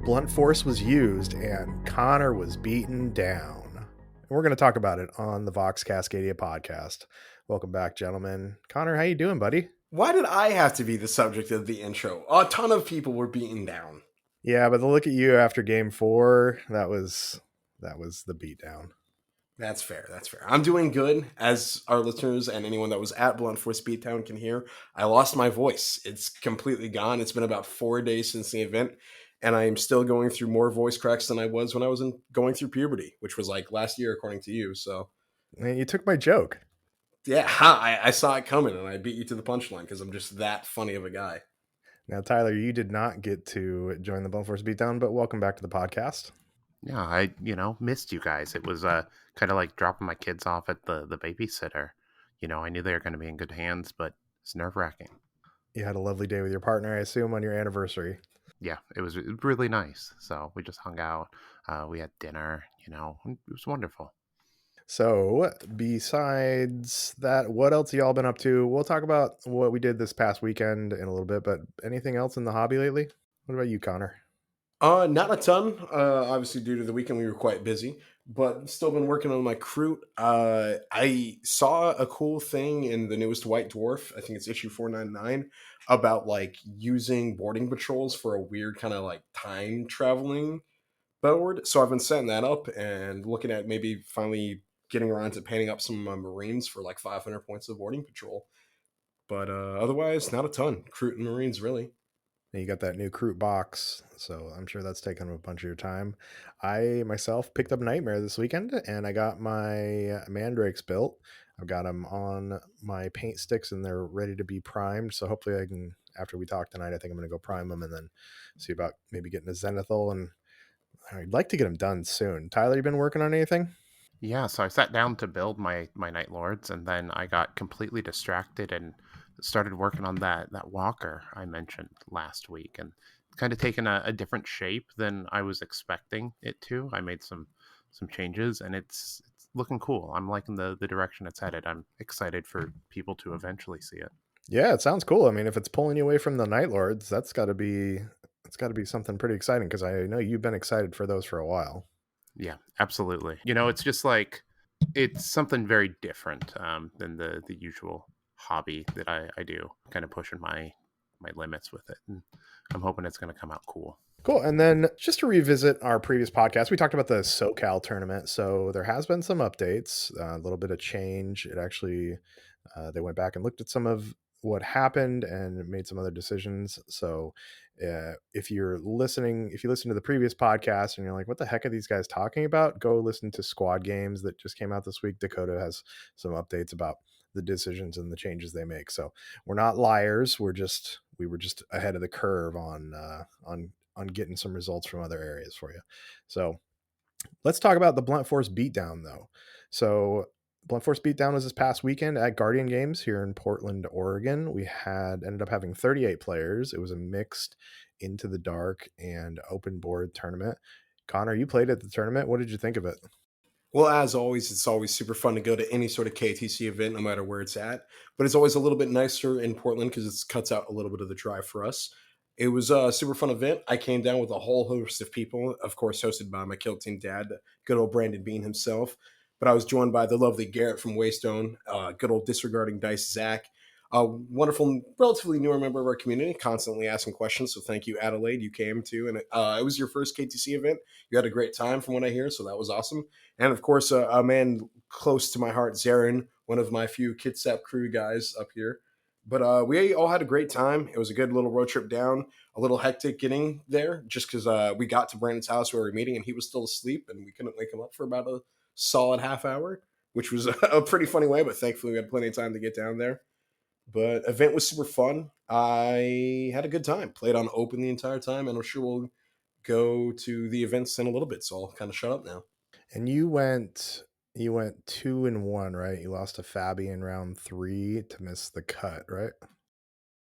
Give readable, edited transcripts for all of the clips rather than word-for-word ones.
Blunt Force was used and Connor was beaten down. And we're going to talk about it on the Vox Cascadia podcast. Welcome back, gentlemen. Connor, how you doing, buddy? Why did I have to be the subject of the intro? A ton of people were beaten down. Yeah, but the look at you after game 4, that was the beatdown. That's fair. That's fair. I'm doing good, as our listeners and anyone that was at Blunt Force Beatdown can hear. I lost my voice. It's completely gone. It's been about 4 days since the event, and I am still going through more voice cracks than I was when I was going through puberty, which was like last year, according to you. So, Man, you took my joke. yeah, I saw it coming, and I beat you to the punchline because I'm just that funny of a guy. Now, Tyler, you did not get to join the Blunt Force Beatdown, but welcome back to the podcast. Yeah, I missed you guys. It was kind of like dropping my kids off at the babysitter. I knew they were going to be in good hands, but it's nerve-wracking. You had a lovely day with your partner, I assume, on your anniversary. Yeah, it was really nice. So we just hung out. We had dinner. It was wonderful. So, besides that, what else y'all been up to? We'll talk about what we did this past weekend in a little bit, but anything else in the hobby lately? What about you, Connor? Not a ton. Obviously, due to the weekend, we were quite busy, but still been working on my Kroot. I saw a cool thing in the newest White Dwarf. I think it's issue 499 about like using boarding patrols for a weird kind of like time traveling board. So I've been setting that up and looking at maybe finally getting around to painting up some Marines for like 500 points of boarding patrol. But otherwise, not a ton. Kroot and Marines, really. And you got that new Kroot box, so I'm sure that's taken up a bunch of your time. I myself picked up Nightmare this weekend, and I got my Mandrakes built. I've got them on my paint sticks, and they're ready to be primed. So hopefully I can, after we talk tonight, I think I'm going to go prime them and then see about maybe getting a Zenithal. And I'd like to get them done soon. Tyler, you been working on anything? Yeah, so I sat down to build my Night Lords, and then I got completely distracted and started working on that walker I mentioned last week, and it's kind of taken a different shape than I was expecting it to. I made some changes, and it's looking cool. I'm liking the direction it's headed. I'm excited for people to eventually see it. Yeah, it sounds cool. I mean, if it's pulling you away from the Night Lords, it's got to be something pretty exciting, because I know you've been excited for those for a while. Yeah, absolutely. It's just like it's something very different than the usual hobby that I do. Kind of pushing my limits with it, and I'm hoping it's going to come out cool. Cool. And then just to revisit our previous podcast, we talked about the SoCal tournament. So there has been some updates, a little bit of change. It actually, they went back and looked at some of what happened and made some other decisions. So if you listen to the previous podcast and you're like, what the heck are these guys talking about? Go listen to Squad Games that just came out this week. Dakota has some updates about the decisions and the changes they make. So we're not liars. We were just ahead of the curve on getting some results from other areas for you. So let's talk about the Blunt Force Beatdown, though. So Blunt Force Beatdown was this past weekend at Guardian Games here in Portland, Oregon. We ended up having 38 players. It was a mixed Into the Dark and open board tournament. Connor, you played at the tournament. What did you think of it? Well, as always, it's always super fun to go to any sort of KTC event, no matter where it's at. But it's always a little bit nicer in Portland because it cuts out a little bit of the drive for us. It was a super fun event. I came down with a whole host of people, of course, hosted by my Kill Team dad, good old Brandon Bean himself. But I was joined by the lovely Garrett from Waystone, good old Disregarding Dice Zach, a wonderful, relatively newer member of our community, constantly asking questions. So thank you, Adelaide. You came too. And it was your first KTC event. You had a great time from what I hear. So that was awesome. And of course, a man close to my heart, Zarin, one of my few Kitsap crew guys up here. But we all had a great time. It was a good little road trip down, a little hectic getting there just because we got to Brandon's house where we were meeting and he was still asleep and we couldn't wake him up for about a solid half hour, which was a pretty funny way, but thankfully we had plenty of time to get down there. But event was super fun. I had a good time, played on open the entire time, and I'm sure we'll go to the events in a little bit, so I'll kind of shut up now. And you went 2-1, right? You lost to Fabi in round 3 to miss the cut, right?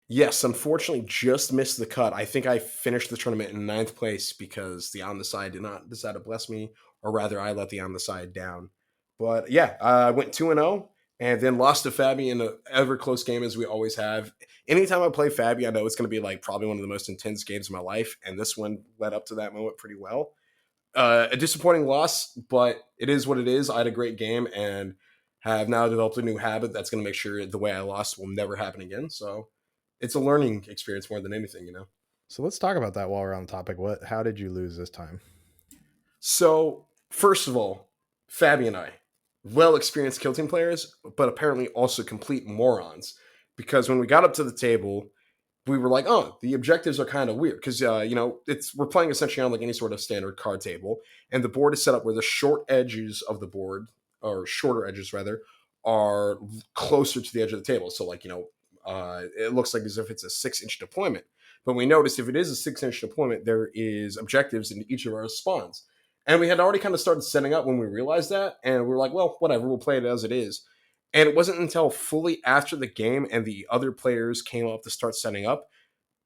Yes, unfortunately, just missed the cut. I think I finished the tournament in 9th place because the on the side did not decide to bless me, or rather, I let the on the side down. But yeah, I went 2-0. and then lost to Fabi in an ever close game as we always have. Anytime I play Fabi, I know it's going to be like probably one of the most intense games of my life, and this one led up to that moment pretty well. A disappointing loss, but it is what it is. I had a great game and have now developed a new habit that's going to make sure the way I lost will never happen again. So it's a learning experience more than anything, you know. So let's talk about that while we're on the topic. How did you lose this time? So first of all, Fabi and I, well experienced kill team players, but apparently also complete morons. Because when we got up to the table, we were like, oh, the objectives are kind of weird because we're playing essentially on like any sort of standard card table, and the board is set up where the short edges of the board, or shorter edges rather, are closer to the edge of the table. So like it looks like as if it's a 6-inch deployment. But we noticed if it is a 6-inch deployment, there is objectives in each of our spawns. And we had already kind of started setting up when we realized that, and we were like, well, whatever, we'll play it as it is. And it wasn't until fully after the game and the other players came up to start setting up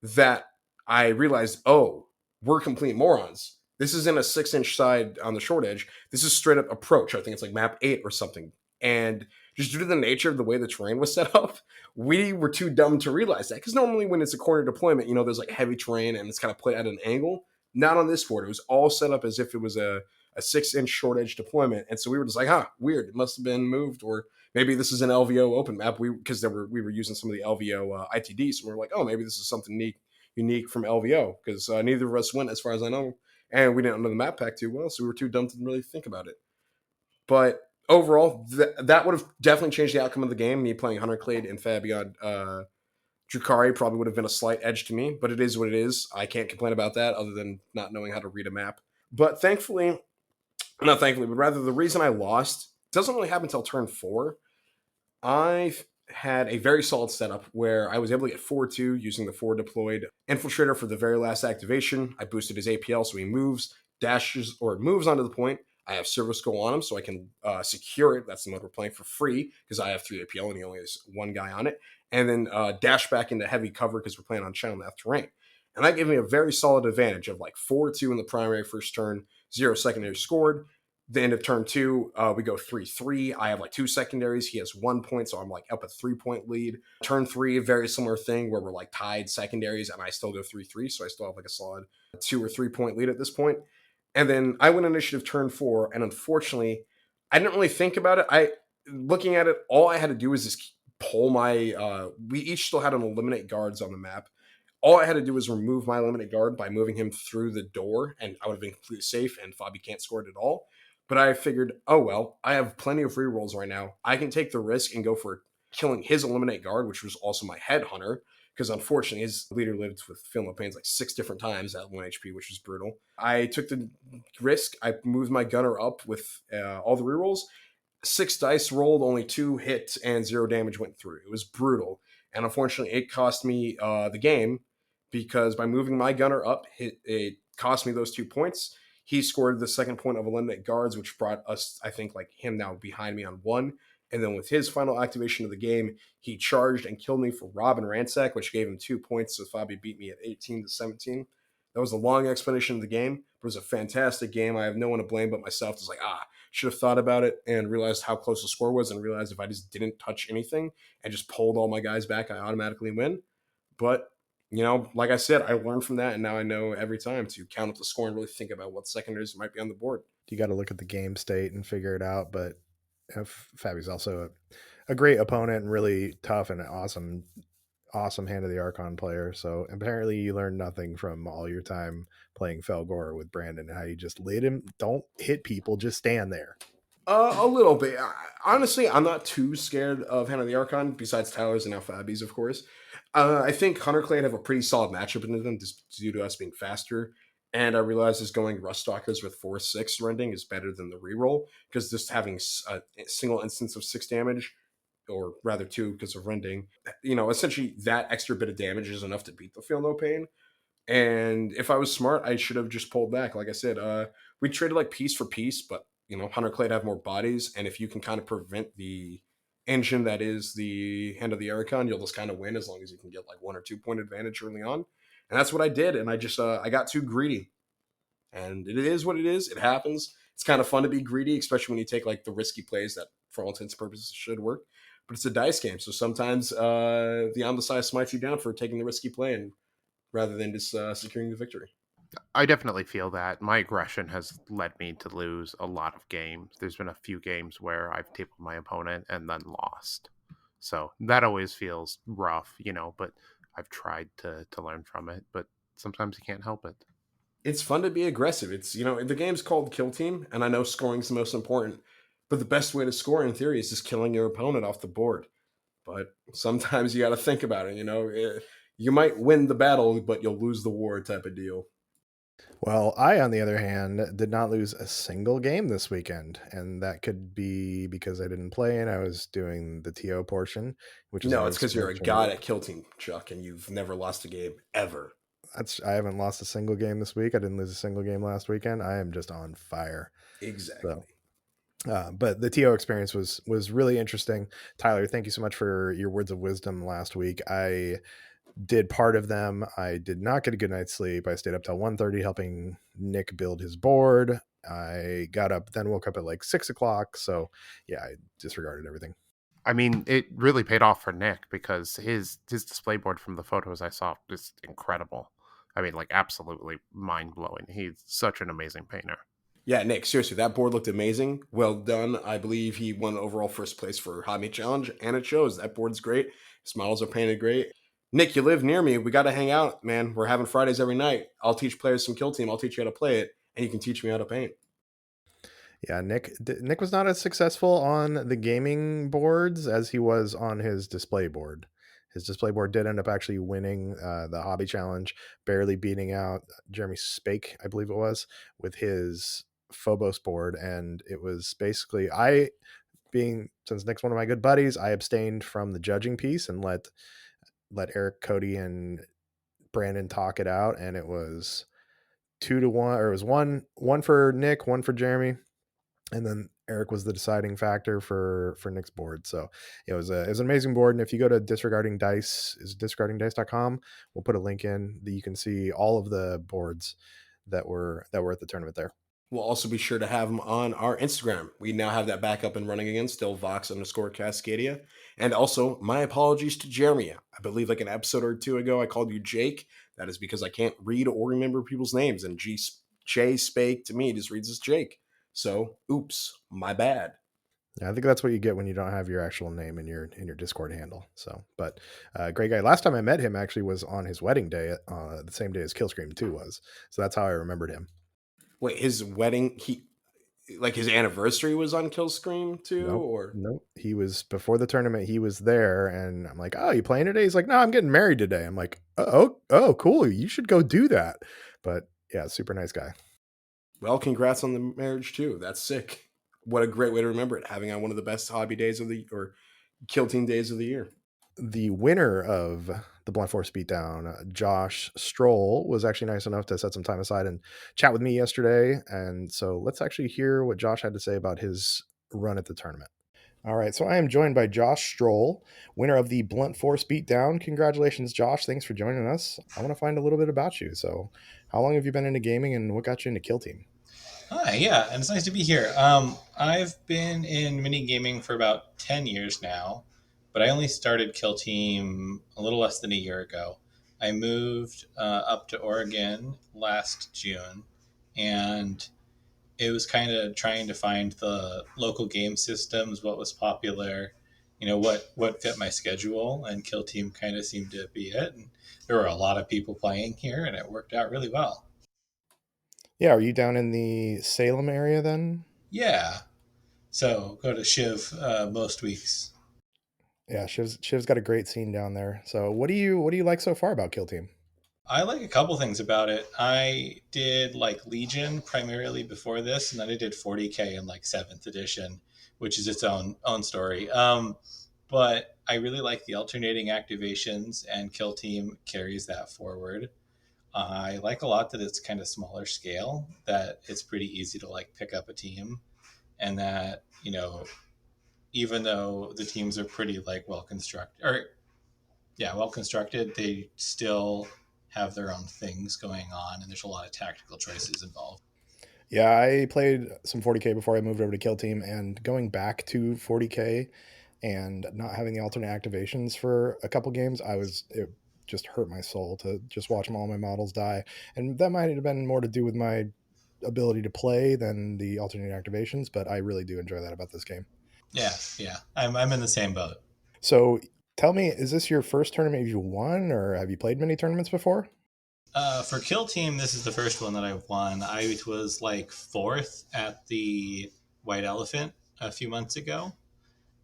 that I realized, oh, we're complete morons. This isn't a 6-inch side on the short edge. This is straight up approach. I think it's like map 8 or something. And just due to the nature of the way the terrain was set up, we were too dumb to realize that. Because normally when it's a corner deployment, there's like heavy terrain and it's kind of played at an angle. Not on this board. It was all set up as if it was a 6-inch short edge deployment. And so we were just like, weird. It must have been moved, or maybe this is an LVO open map. Because we were using some of the LVO ITDs. So we were like, oh, maybe this is something unique from LVO, because neither of us went, as far as I know, and we didn't know the map pack too well, so we were too dumb to really think about it. But overall, that would have definitely changed the outcome of the game. Me playing Hunter Clade and Fabian Drukari probably would have been a slight edge to me, but it is what it is. I can't complain about that other than not knowing how to read a map. But not thankfully, but rather the reason I lost doesn't really happen until turn 4. I had a very solid setup where I was able to get 4-2 using the 4 deployed infiltrator for the very last activation. I boosted his APL so he moves, dashes, or moves onto the point. I have Servo Skull on him so I can secure it. That's the mode we're playing for free because I have 3 APL and he only has 1 guy on it. And then dash back into heavy cover because we're playing on channel map terrain. And that gave me a very solid advantage of like 4-2 in the primary first turn, 0 secondary scored. The end of turn 2, we go 3-3. I have like 2 secondaries. He has 1 point, so I'm like up a 3-point lead. Turn 3, very similar thing where we're like tied secondaries, and I still go 3-3, so I still have like a solid 2 or 3 point lead at this point. And then I win initiative turn 4, and unfortunately, I didn't really think about it. Looking at it, all I had to do was just pull my. We each still had an eliminate guards on the map. All I had to do was remove my eliminate guard by moving him through the door, and I would have been completely safe, and Fabi can't score it at all. But I figured, oh well, I have plenty of rerolls right now. I can take the risk and go for killing his eliminate guard, which was also my headhunter, because unfortunately his leader lived with Film of Pains like 6 different times at 1 HP, which was brutal. I took the risk. I moved my gunner up with all the rerolls. 6 dice rolled, only 2 hits, and 0 damage went through. It was brutal. And unfortunately, it cost me the game because by moving my gunner up, it cost me those 2 points. He scored the second point of eliminate guards, which brought us, I think, like him now behind me on 1. And then with his final activation of the game, he charged and killed me for Rob and Ransack, which gave him 2 points. So Fabi beat me at 18-17. That was a long explanation of the game, but it was a fantastic game. I have no one to blame but myself. It's like, should have thought about it and realized how close the score was and realized if I just didn't touch anything and just pulled all my guys back, I automatically win. But like I said, I learned from that, and now I know every time to count up the score and really think about what secondaries might be on the board. You got to look at the game state and figure it out. But Fabi's also a great opponent and really tough and awesome Hand of the Archon player. So apparently you learned nothing from all your time playing Felgor with Brandon, how you just lead him. Don't hit people, just stand there. A little bit. Honestly, I'm not too scared of Hand of the Archon, besides Tyler's and now Fabi's, of course. I think Hunter Clade have a pretty solid matchup into them just due to us being faster. And I realize is going Ruststalkers with 4-6 rending is better than the reroll, because just having a single instance of 6 damage, or rather 2 because of rending, essentially that extra bit of damage is enough to beat the Feel No Pain. And if I was smart, I should have just pulled back. Like I said, we traded like piece for piece, but Hunter Clade have more bodies, and if you can kind of prevent the engine that is the Hand of the Archon, you'll just kind of win as long as you can get like 1 or 2 point advantage early on. And that's what I did, and I just I got too greedy. And it is what it is. It happens. It's kind of fun to be greedy, especially when you take like the risky plays that for all intents and purposes should work. But it's a dice game, so sometimes the on the side smites you down for taking the risky play and rather than just securing the victory. I definitely feel that. My aggression has led me to lose a lot of games. There's been a few games where I've tabled my opponent and then lost. So that always feels rough, but I've tried to learn from it, but sometimes you can't help it. It's fun to be aggressive. It's the game's called Kill Team, and I know scoring's the most important, but the best way to score in theory is just killing your opponent off the board. But sometimes you got to think about it. You might win the battle, but you'll lose the war, type of deal. Well, I, on the other hand, did not lose a single game this weekend, and that could be because I didn't play and I was doing the TO portion, which is No, it's always because you're a significantly god work. at Kill Team, Chuck, and you've never lost a game ever. I haven't lost a single game this week. I didn't lose a single game last weekend. I am just on fire. Exactly. So, but the TO experience was really interesting. Tyler, thank you so much for your words of wisdom last week. I did part of them. I did not get a good night's sleep. I stayed up till 1:30 helping Nick build his board. I got up, then woke up at like 6 o'clock. So yeah, I disregarded everything. I mean, it really paid off for Nick because his display board from the photos I saw is incredible. I mean, like absolutely mind blowing. He's such an amazing painter. Yeah, Nick, seriously, that board looked amazing. Well done. I believe he won overall first place for Hobby Challenge, and it shows. That board's great. His models are painted great. Nick, you live near me. We got to hang out, man. We're having Fridays every night. I'll teach players some Kill Team. I'll teach you how to play it, and you can teach me how to paint. Yeah, Nick was not as successful on the gaming boards as he was on his display board. His display board did end up actually winning the hobby challenge, barely beating out Jeremy Spake, I believe it was, with his Phobos board. And it was basically since Nick's one of my good buddies, I abstained from the judging piece and let Eric, Cody, and Brandon talk it out. And it was 2-1, or it was one for Nick, one for Jeremy, and then Eric was the deciding factor for Nick's board. So it was an amazing board. And if you go to disregarding dice, is disregardingdice.com, we'll put a link in that you can see all of the boards that were at the tournament there. We'll also be sure to have them on our Instagram. We now have that back up and running again, still Vox_Cascadia. And also, my apologies to Jeremy. I believe like an episode or two ago, I called you Jake. That is because I can't read or remember people's names. And Jay Spake to me just reads as Jake. So, oops, my bad. Yeah, I think that's what you get when you don't have your actual name in your Discord handle. So, but great guy. Last time I met him actually was on his wedding day, the same day as Killscream 2 was. So that's how I remembered him. Wait, his wedding, his anniversary was on Kill Scream too, Nope. or Nope. He was before the tournament. He was there, and I'm like, "Oh, you playing today?" He's like, "No, I'm getting married today." I'm like, "Oh, cool. You should go do that." But yeah, super nice guy. well, congrats on the marriage too. That's sick. What a great way to remember it, having on one of the best hobby days of the or Kill Team days of the year. The winner of the Blunt Force Beatdown, Josh Strole, was actually nice enough to set some time aside and chat with me yesterday. And so let's actually hear what Josh had to say about his run at the tournament. All right, so I am joined by Josh Strole, winner of the Blunt Force Beatdown. Congratulations, Josh. Thanks for joining us. I want to find a little bit about you. So, how long have you been into gaming and what got you into Kill Team? Hi, yeah, and it's nice to be here. I've been in mini gaming for about 10 years now, but I only started Kill Team a little less than a year ago. I moved up to Oregon last June, and it was kind of trying to find the local game systems, what was popular, what fit my schedule, and Kill Team kind of seemed to be it. And there were a lot of people playing here, and it worked out really well. Yeah, are you down in the Salem area then? Yeah, so go to Shiv most weeks. Yeah, Shiv's got a great scene down there. So, what do you like so far about Kill Team? I like a couple things about it. I did like Legion primarily before this, and then I did 40K in like seventh edition, which is its own story. But I really like the alternating activations, and Kill Team carries that forward. I like a lot that it's kind of smaller scale, that it's pretty easy to like pick up a team, and that even though the teams are pretty like well constructed, or yeah, well constructed, they still have their own things going on, and there's a lot of tactical choices involved. Yeah, I played some 40K before I moved over to Kill Team, and going back to 40K and not having the alternate activations for a couple games, it just hurt my soul to just watch all my models die. And that might have been more to do with my ability to play than the alternate activations, but I really do enjoy that about this game. Yeah, yeah. I'm in the same boat. So tell me, is this your first tournament you won, or have you played many tournaments before? For Kill Team, this is the first one that I've won. I was like fourth at the White Elephant a few months ago.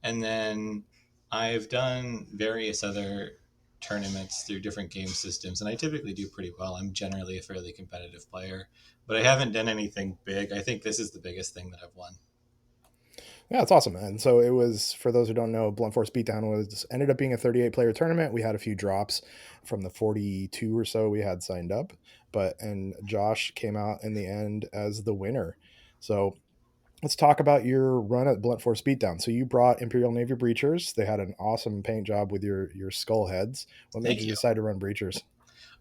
And then I've done various other tournaments through different game systems, and I typically do pretty well. I'm generally a fairly competitive player, but I haven't done anything big. I think this is the biggest thing that I've won. Yeah, it's awesome. And so it was, for those who don't know, Blunt Force Beatdown was ended up being a 38 player tournament. We had a few drops from the 42 or so we had signed up, and Josh came out in the end as the winner. So let's talk about your run at Blunt Force Beatdown. So you brought Imperial Navy Breachers. They had an awesome paint job with your skull heads. What made Thank you you. decide to run Breachers?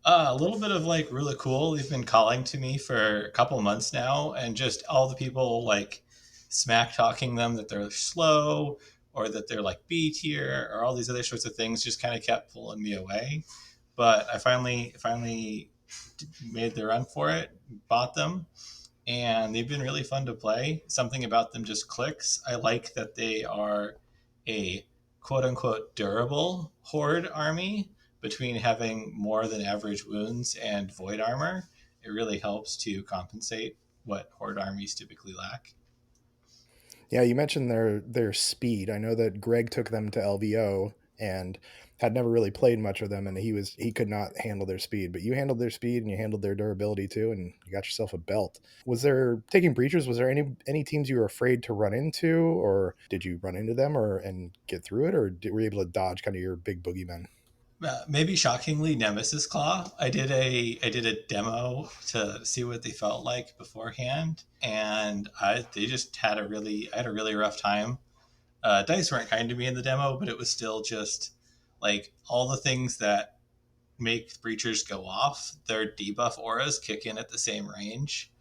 A little bit of like really cool. They've been calling to me for a couple months now, and just all the people like smack talking them that they're slow or that they're like B tier or all these other sorts of things just kind of kept pulling me away. But I finally made the run for it, bought them, and they've been really fun to play. Something about them just clicks. I like that they are a quote unquote durable horde army. Between having more than average wounds and void armor, it really helps to compensate what horde armies typically lack. Yeah, you mentioned their speed. I know that Greg took them to LVO and had never really played much of them, and he could not handle their speed. But you handled their speed and you handled their durability too, and you got yourself a belt. Was there taking breachers? Was there any teams you were afraid to run into, or did you run into them or and get through it, or were you able to dodge kind of your big boogeymen? Maybe shockingly, Nemesis Claw. I did a demo to see what they felt like beforehand, and they just had I had a really rough time. Dice weren't kind to me in the demo, but it was still just like all the things that make breachers go off. Their debuff auras kick in at the same range,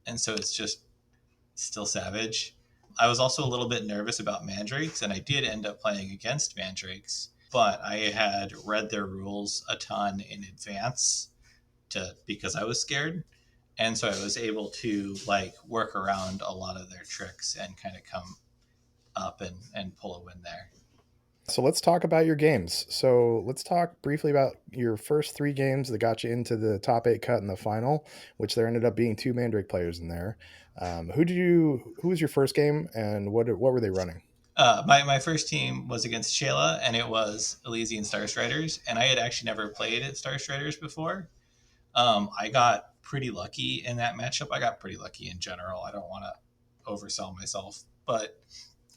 and so it's just still savage. I was also a little bit nervous about mandrakes, and I did end up playing against mandrakes, but I had read their rules a ton in advance to because I was scared. And so I was able to like work around a lot of their tricks and kind of come up and pull a win there. So let's talk about your games. So let's talk briefly about your first three games that got you into the top eight cut in the final, which there ended up being two Mandrake players in there. Who was your first game, and what were they running? My first team was against Shayla, and it was Elysian Star Striders, and I had actually never played at Star Striders before. I got pretty lucky in that matchup. I got pretty lucky in general. I don't want to oversell myself, but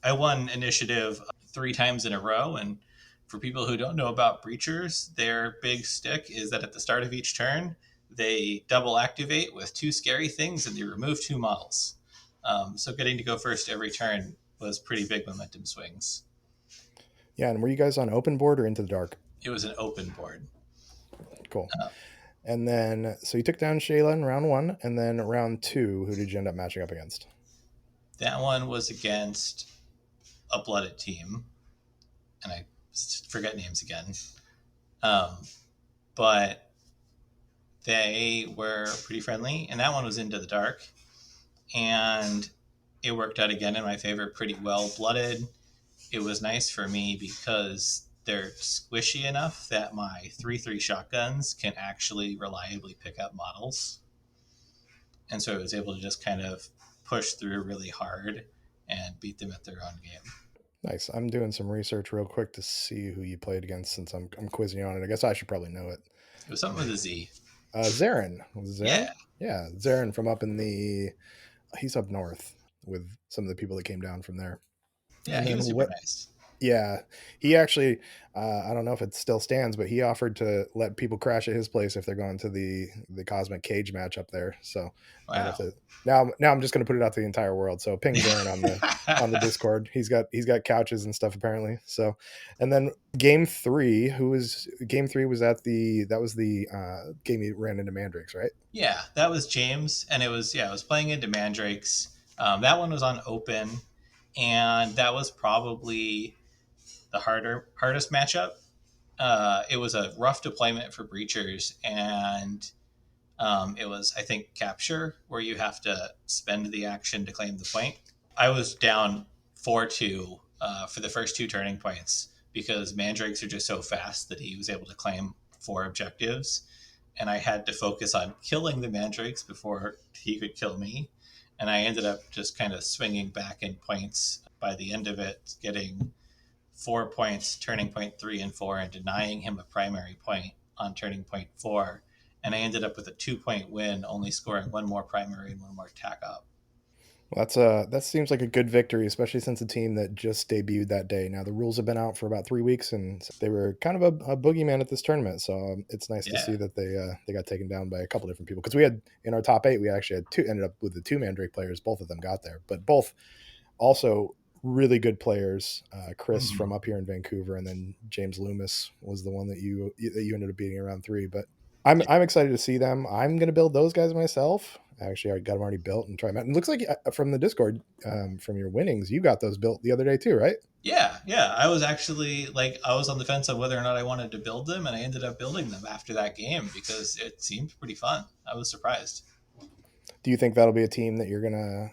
I won initiative three times in a row. And for people who don't know about breachers, their big stick is that at the start of each turn, they double activate with two scary things and they remove two models. So getting to go first every turn was pretty big momentum swings. Yeah, and were you guys on open board or into the dark? It was an open board. Cool. Uh, And then, so you took down Shayla in round one, and then round two, who did you end up matching up against? that one was against a blooded team, and I forget names again. Um, but they were pretty friendly, and that one was into the dark, and it worked out again in my favor pretty well. Blooded, it was nice for me because they're squishy enough that my 3/3 shotguns can actually reliably pick up models, and so I was able to just kind of push through really hard and beat them at their own game. Nice. I'm doing some research real quick to see who you played against since I'm quizzing you on it. I guess I should probably know it. It was something with a Z. Zarin. Was it Zarin? Yeah, Yeah, Zarin from up in the. He's up north with some of the people that came down from there. yeah, And he then was super what? nice. Yeah, he actually, I don't know if it still stands, but he offered to let people crash at his place if they're going to the Cosmic Cage match up there. So might have Wow. to now. I'm just going to put it out to the entire world. So ping Zarin on the Discord. He's got couches and stuff apparently. So, and then game three was at that was the game he ran into Mandrakes, right? Yeah, that was James, and I was playing into Mandrakes. That one was on open, and that was probably the hardest matchup. It was a rough deployment for breachers, and it was, I think, capture where you have to spend the action to claim the point. I was down 4-2 for the first two turning points because Mandrakes are just so fast that he was able to claim four objectives. And I had to focus on killing the Mandrakes before he could kill me. And I ended up just kind of swinging back in points by the end of it, getting 4 points, turning point 3 and 4, and denying him a primary point on turning point 4. And I ended up with a 2 point win, only scoring one more primary and one more tack up. Well, that seems like a good victory, especially since a team that just debuted that day. Now the rules have been out for about 3 weeks, and they were kind of a boogeyman at this tournament. So it's nice to Yeah. see that they got taken down by a couple different people. Because we had in our top eight, we actually had two ended up with the two Mandrake players. Both of them got there, but both also really good players. Chris Mm-hmm. from up here in Vancouver, and then James Loomis was the one that you ended up beating around three. But I'm excited to see them. I'm going to build those guys myself. Actually, I got them already built and try them out. And it looks like from the Discord, from your winnings, you got those built the other day too, right? Yeah. I was actually I was on the fence of whether or not I wanted to build them, and I ended up building them after that game because it seemed pretty fun. I was surprised. Do you think that'll be a team that you're gonna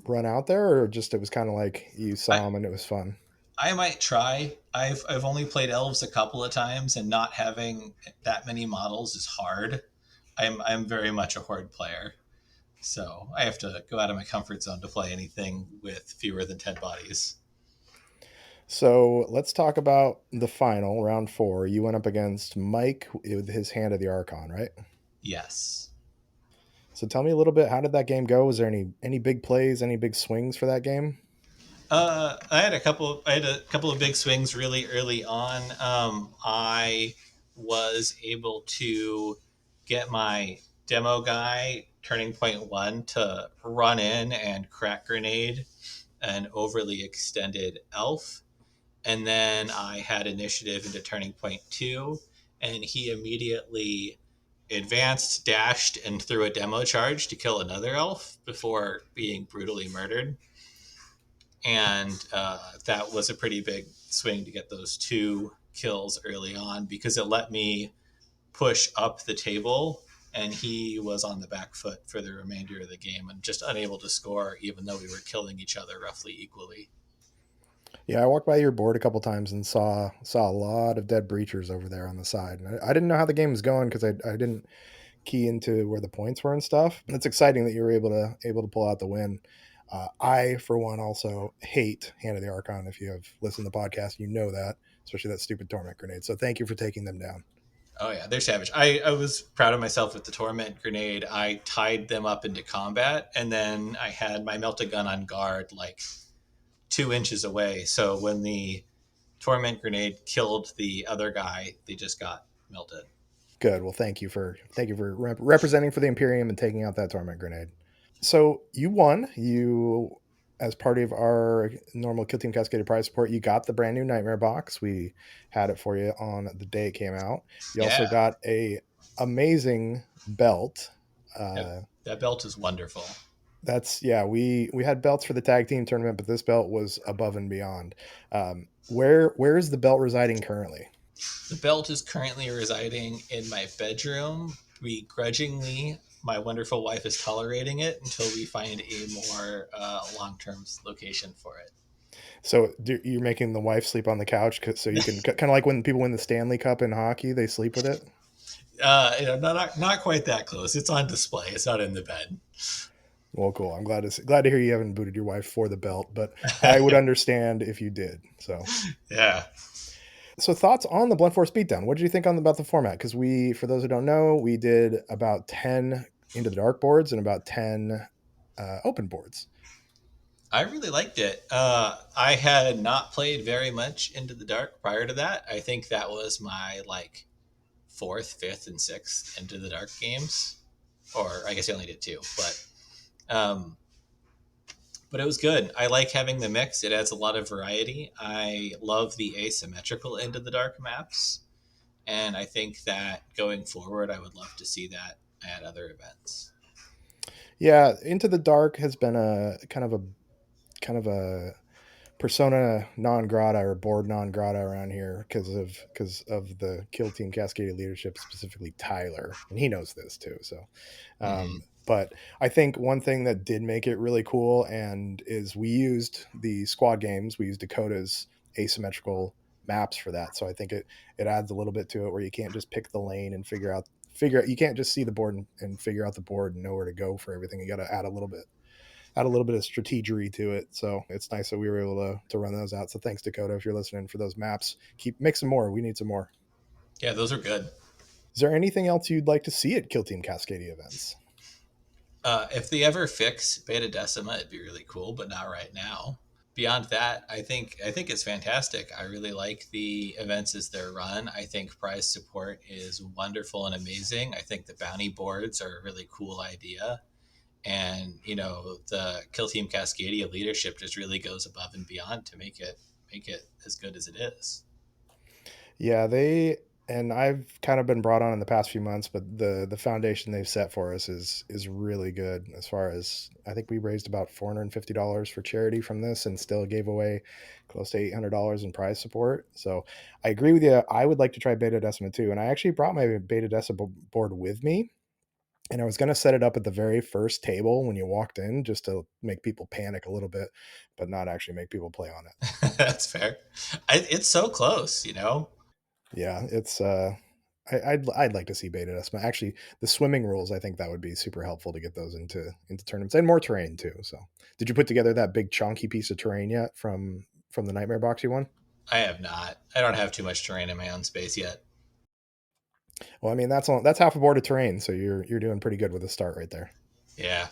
run out there, or just it was kind of like you I, saw them and it was fun? I might try. I've only played elves a couple of times, and not having that many models is hard. I'm very much a horde player, so I have to go out of my comfort zone to play anything with fewer than 10 bodies. So let's talk about the final round four. You went up against Mike with his Hand of the Archon, right? Yes. So tell me a little bit. How did that game go? Was there any big plays, any big swings for that game? I had a couple. I had a couple of big swings really early on. I was able to get my demo guy turning point one to run in and crack grenade an overly extended elf, and then I had initiative into turning point two, and he immediately advanced, dashed, and threw a demo charge to kill another elf before being brutally murdered. And that was a pretty big swing to get those two kills early on because it let me push up the table, and he was on the back foot for the remainder of the game and just unable to score, even though we were killing each other roughly equally. Yeah, I walked by your board a couple times and saw a lot of dead breachers over there on the side. And I didn't know how the game was going because I didn't key into where the points were and stuff. It's exciting that you were able to pull out the win. I, for one, also hate Hand of the Archon. If you have listened to the podcast, you know that, especially that stupid torment grenade. So thank you for taking them down. Oh yeah, they're savage. I was proud of myself with the torment grenade. I tied them up into combat, and then I had my melted gun on guard like 2 inches away. So when the torment grenade killed the other guy, they just got melted. Good. Well, thank you for representing for the Imperium and taking out that torment grenade. So you won. You, as part of our normal Kill Team Cascadia prize support, you got the brand new Nightmare box. We had it for you on the day it came out. You also Yeah, got a amazing belt. that, Uh, that belt is wonderful. that's yeah. We had belts for the tag team tournament, but this belt was above and beyond. Where is the belt residing currently? The belt is currently residing in my bedroom. Begrudgingly, my wonderful wife is tolerating it until we find a more long-term location for it. So you're making the wife sleep on the couch so you can kind of like when people win the Stanley Cup in hockey, they sleep with it. Not quite that close. It's on display. It's not in the bed. Well, cool. I'm glad to hear you haven't booted your wife for the belt, but I would understand if you did. Yeah. So thoughts on the Blunt Force Beatdown? What did you think about the format? Because for those who don't know, we did about 10 into the dark boards and about 10 open boards. I really liked it. I had not played very much Into the Dark prior to that. I think that was my like fourth, fifth, and sixth Into the Dark games, or I guess I only did two, um, but it was good. I like having the mix. It adds a lot of variety. I love the asymmetrical Into the Dark maps, and I think that going forward, I would love to see that at other events. Yeah, Into the Dark has been a kind of a persona non grata or board non grata around here because of the Kill Team Cascadia leadership, specifically Tyler, and he knows this too. So, Mm-hmm. but I think one thing that did make it really cool and is we used the squad games, we used Dakota's asymmetrical maps for that. So I think it adds a little bit to it where you can't just pick the lane and figure out you can't just see the board and figure out the board and know where to go for everything. You got to add a little bit of strategery to it. So it's nice that we were able to run those out. So thanks, Dakota, if you're listening, for those maps. Make some more. We need some more. Yeah, those are good. Is there anything else you'd like to see at Kill Team Cascadia events? If they ever fix Beta Decima, it'd be really cool, but not right now. Beyond that, I think it's fantastic. I really like the events as they're run. I think prize support is wonderful and amazing. I think the bounty boards are a really cool idea. And the Kill Team Cascadia leadership just really goes above and beyond to make it as good as it is. Yeah, and I've kind of been brought on in the past few months, but the foundation they've set for us is really good. As far as I think we raised about $450 for charity from this, and still gave away close to $800 in prize support. So I agree with you. I would like to try Beta Decima too, and I actually brought my Beta Decima board with me. And I was going to set it up at the very first table when you walked in, just to make people panic a little bit, but not actually make people play on it. That's fair. It's so close, Yeah, it's I'd like to see Beta Decima. Actually, the swimming rules, I think that would be super helpful to get those into tournaments, and more terrain too. So, did you put together that big chunky piece of terrain yet from the Nightmare box you won? I have not. I don't have too much terrain in my own space yet. Well, I mean that's half a board of terrain, so you're doing pretty good with a start right there. Yeah.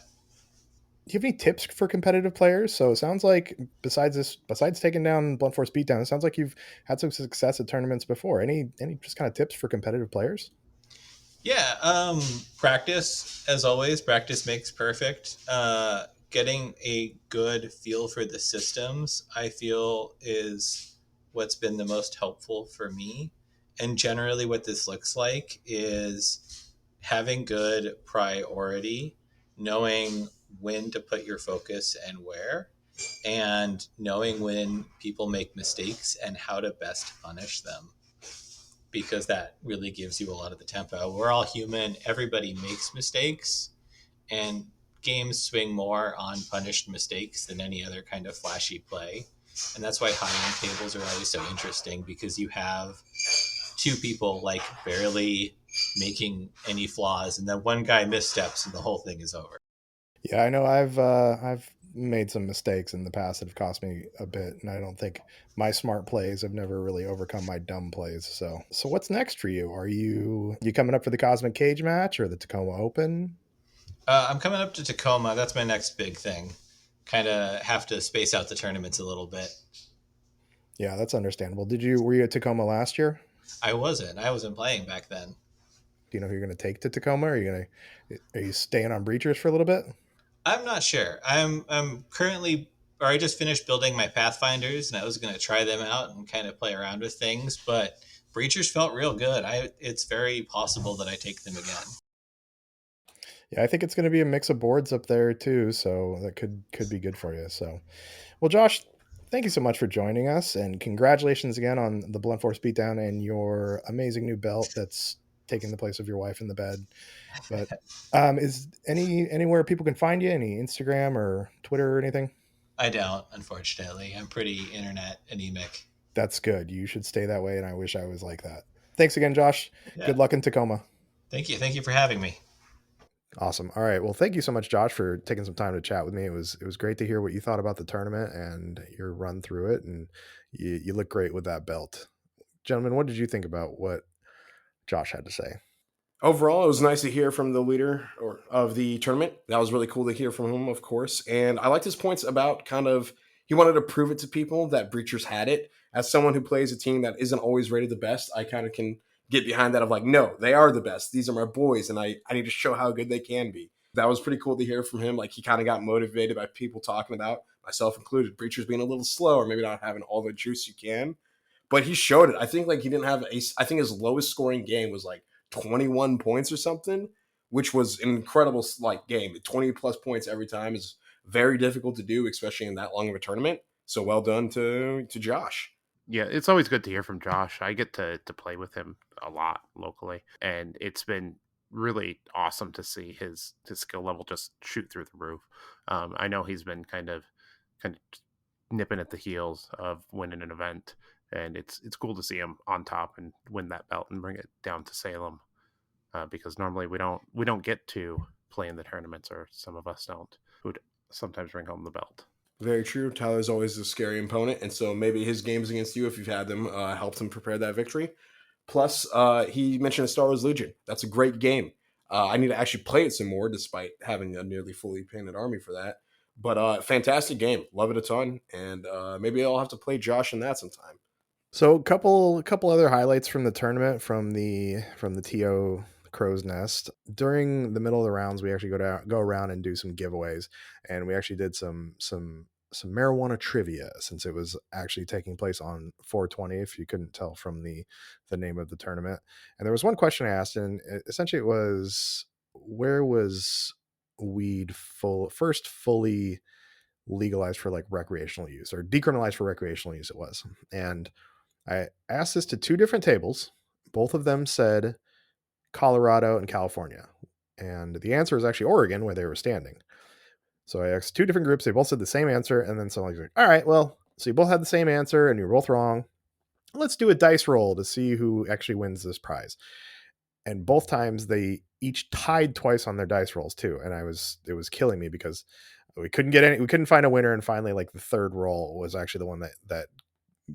Do you have any tips for competitive players? So it sounds like besides taking down Blunt Force Beatdown, it sounds like you've had some success at tournaments before. Any just kind of tips for competitive players? Yeah, practice, as always. Practice makes perfect. Getting a good feel for the systems, I feel, is what's been the most helpful for me. And generally, what this looks like is having good priority, knowing when to put your focus and where, and knowing when people make mistakes and how to best punish them, because that really gives you a lot of the tempo. We're all human. Everybody makes mistakes, and games swing more on punished mistakes than any other kind of flashy play. And that's why high end tables are always so interesting, because you have two people like barely making any flaws, and then one guy missteps and the whole thing is over. Yeah, I know I've made some mistakes in the past that have cost me a bit, and I don't think my smart plays have never really overcome my dumb plays. So what's next for you? Are you coming up for the Cosmic Cage match or the Tacoma Open? I'm coming up to Tacoma. That's my next big thing. Kind of have to space out the tournaments a little bit. Yeah, that's understandable. Were you at Tacoma last year? I wasn't playing back then. Do you know who you're going to take to Tacoma? Are you staying on Breachers for a little bit? I'm not sure. I'm currently, or I just finished building my Pathfinders, and I was going to try them out and kind of play around with things. But Breachers felt real good. It's very possible that I take them again. Yeah, I think it's going to be a mix of boards up there too, so that could be good for you. So, well, Josh, thank you so much for joining us, and congratulations again on the Blunt Force Beatdown and your amazing new belt that's taking the place of your wife in the bed. But is anywhere people can find you? Any Instagram or Twitter or anything? I don't, unfortunately. I'm pretty internet anemic. That's good. You should stay that way, and I wish I was like that. Thanks again, Josh. Yeah. Good luck in Tacoma. Thank you. Thank you for having me. Awesome. All right. Well, thank you so much, Josh, for taking some time to chat with me. It was great to hear what you thought about the tournament and your run through it, and you look great with that belt. Gentlemen, what did you think about what Josh had to say? Overall, it was nice to hear from the leader of the tournament. That was really cool to hear from him, of course. And I liked his points about kind of he wanted to prove it to people that Breachers had it. As someone who plays a team that isn't always rated the best, I kind of can get behind that of like, no, they are the best. These are my boys, and I need to show how good they can be. That was pretty cool to hear from him. Like he kind of got motivated by people talking about, myself included, Breachers being a little slow or maybe not having all the juice you can. But he showed it. I think like he didn't have a. I think his lowest scoring game was like 21 points or something, which was an incredible like game. 20 plus points every time is very difficult to do, especially in that long of a tournament. So well done to Josh. Yeah, it's always good to hear from Josh. I get to play with him a lot locally, and it's been really awesome to see his skill level just shoot through the roof. I know he's been kind of nipping at the heels of winning an event, and it's cool to see him on top and win that belt and bring it down to Salem, because normally we don't get to play in the tournaments, or some of us don't, who'd sometimes bring home the belt. Very true. Tyler's always a scary opponent, and so maybe his games against you, if you've had them, helped him prepare that victory. Plus, he mentioned a Star Wars Legion. That's a great game. I need to actually play it some more, despite having a nearly fully painted army for that. But fantastic game. Love it a ton. And maybe I'll have to play Josh in that sometime. So a couple other highlights from the tournament from the TO Crow's Nest. During the middle of the rounds, we actually go around and do some giveaways, and we actually did some marijuana trivia, since it was actually taking place on 420, if you couldn't tell from the name of the tournament. And there was one question I asked, and essentially it was, where was weed first fully legalized for like recreational use, or decriminalized for recreational use it was. And I asked this to two different tables. Both of them said Colorado and California. And the answer is actually Oregon, where they were standing. So I asked two different groups. They both said the same answer. And then someone's like, all right, well, so you both had the same answer and you're both wrong. Let's do a dice roll to see who actually wins this prize. And both times they each tied twice on their dice rolls too. And it was killing me because we couldn't find a winner. And finally, like the third roll was actually the one that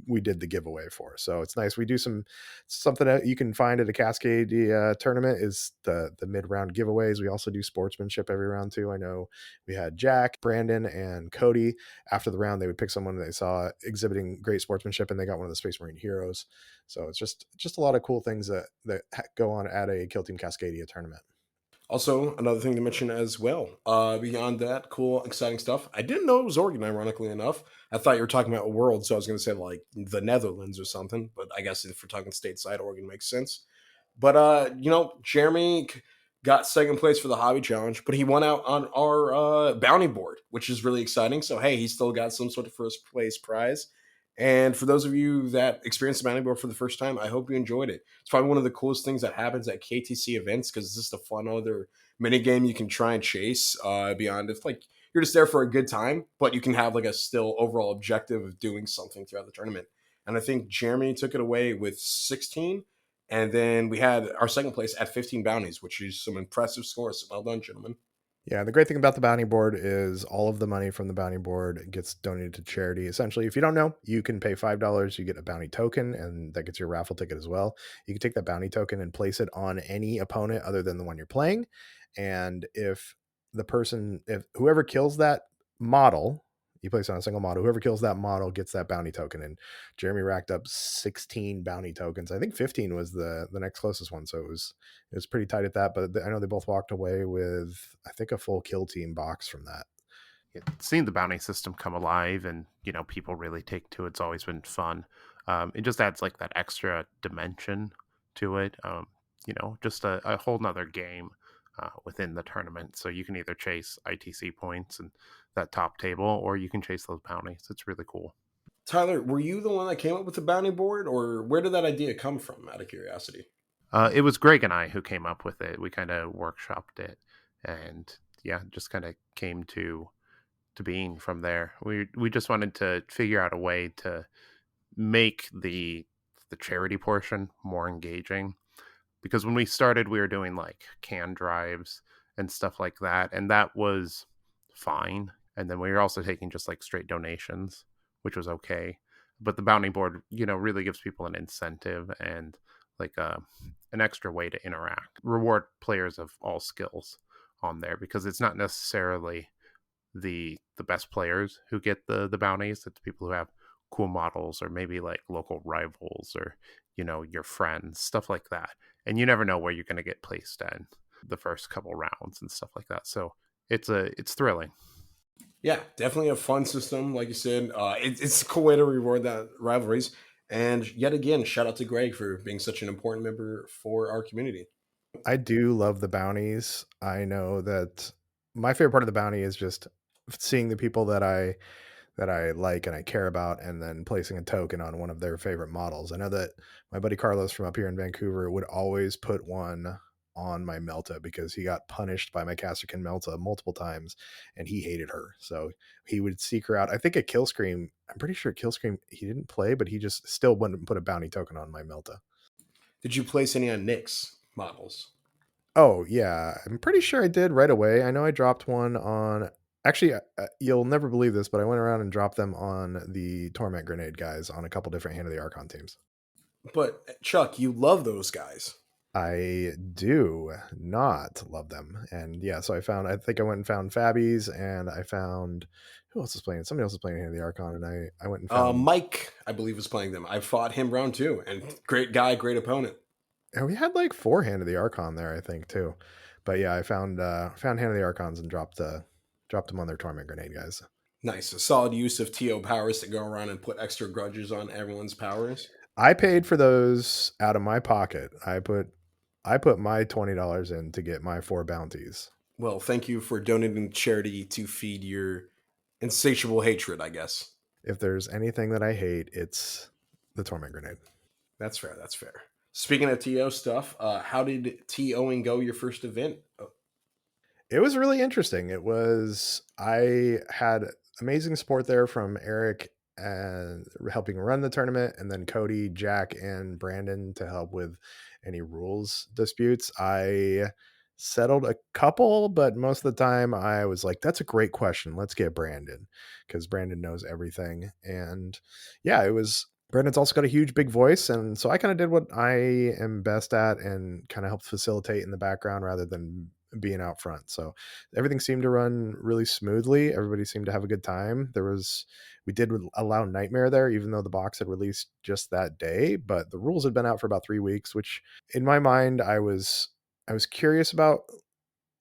we did the giveaway for. So it's nice. We do something that you can find at a Cascadia tournament is the mid-round giveaways. We also do sportsmanship every round too. I know we had Jack, Brandon, and Cody. After the round, they would pick someone they saw exhibiting great sportsmanship, and they got one of the Space Marine heroes. So it's just a lot of cool things that go on at a Kill Team Cascadia tournament. Also, another thing to mention as well. Beyond that, cool, exciting stuff. I didn't know it was Oregon, ironically enough. I thought you were talking about a world, so I was going to say like the Netherlands or something. But I guess if we're talking stateside, Oregon makes sense. But Jeremy got second place for the hobby challenge, but he won out on our bounty board, which is really exciting. So hey, he still got some sort of first place prize. And for those of you that experienced the bounty board for the first time, I hope you enjoyed it. It's probably one of the coolest things that happens at KTC events because it's just a fun other mini game you can try and chase. Beyond if like you're just there for a good time, but you can have like a still overall objective of doing something throughout the tournament. And I think Jeremy took it away with 16. And then we had our second place at 15 bounties, which is some impressive scores. So well done, gentlemen. Yeah, the great thing about the bounty board is all of the money from the bounty board gets donated to charity. Essentially, if you don't know, you can pay $5, you get a bounty token, and that gets your raffle ticket as well. You can take that bounty token and place it on any opponent other than the one you're playing. And if whoever kills that model, you place it on a single model, whoever kills that model gets that bounty token. And Jeremy racked up 16 bounty tokens. I think 15 was the next closest one. So it was pretty tight at that, but I know they both walked away with, I think, a full Kill Team box from that. Seeing the bounty system come alive and people really take to it's always been fun. It just adds like that extra dimension to it. Just a whole nother game within the tournament. So you can either chase ITC points and that top table, or you can chase those bounties. It's really cool. Tyler, were you the one that came up with the bounty board, or where did that idea come from, out of curiosity? It was Greg and I who came up with it. We kind of workshopped it, and yeah, just kind of came to being from there. We just wanted to figure out a way to make the charity portion more engaging, because when we started, we were doing like can drives and stuff like that, and that was fine. And then we were also taking just like straight donations, which was okay. But the bounty board, really gives people an incentive and like an extra way to interact, reward players of all skills on there, because it's not necessarily the best players who get the bounties. It's people who have cool models, or maybe like local rivals, or your friends, stuff like that. And you never know where you're going to get placed in the first couple rounds and stuff like that. So it's thrilling. Yeah, definitely a fun system, like you said. It's a cool way to reward that rivalries. And yet again, shout out to Greg for being such an important member for our community. I do love the bounties. I know that my favorite part of the bounty is just seeing the people that I like and I care about, and then placing a token on one of their favorite models. I know that my buddy Carlos from up here in Vancouver would always put one on my Melta because he got punished by my Casterkin Melta multiple times and he hated her. So he would seek her out. I think at Killscream, I'm pretty sure Killscream he didn't play, but he just still wouldn't put a bounty token on my Melta. Did you place any on Nick's models? Oh, yeah. I'm pretty sure I did right away. I know I dropped one on. Actually, you'll never believe this, but I went around and dropped them on the Torment Grenade guys on a couple different Hand of the Archon teams. But Chuck, you love those guys. I do not love them. And yeah, so I think I went and found Fabbies, and I found, who else is playing? Somebody else is playing Hand of the Archon, and I went and found. Mike, I believe, was playing them. I fought him round two, and great guy, great opponent. And we had like 4 Hand of the Archon there, I think, too. But yeah, I found Hand of the Archons and dropped them on their Torment Grenade guys. Nice, a solid use of TO powers to go around and put extra grudges on everyone's powers. I paid for those out of my pocket. I put my $20 in to get my 4 bounties. Well, thank you for donating to charity to feed your insatiable hatred, I guess. If there's anything that I hate, it's the Torment Grenade. That's fair. That's fair. Speaking of TO stuff, how did TOing go your first event? Oh, It was really interesting. I had amazing support there from Eric and helping run the tournament, and then Cody, Jack, and Brandon to help with any rules disputes. I settled a couple, but most of the time I was like, that's a great question. Let's get Brandon, because Brandon knows everything. And yeah, Brandon's also got a huge big voice, and so I kind of did what I am best at and kind of helped facilitate in the background rather than being out front. So everything seemed to run really smoothly. Everybody seemed to have a good time. We did allow Nightmare there, even though the box had released just that day, but the rules had been out for about 3 weeks, which in my mind, I was curious about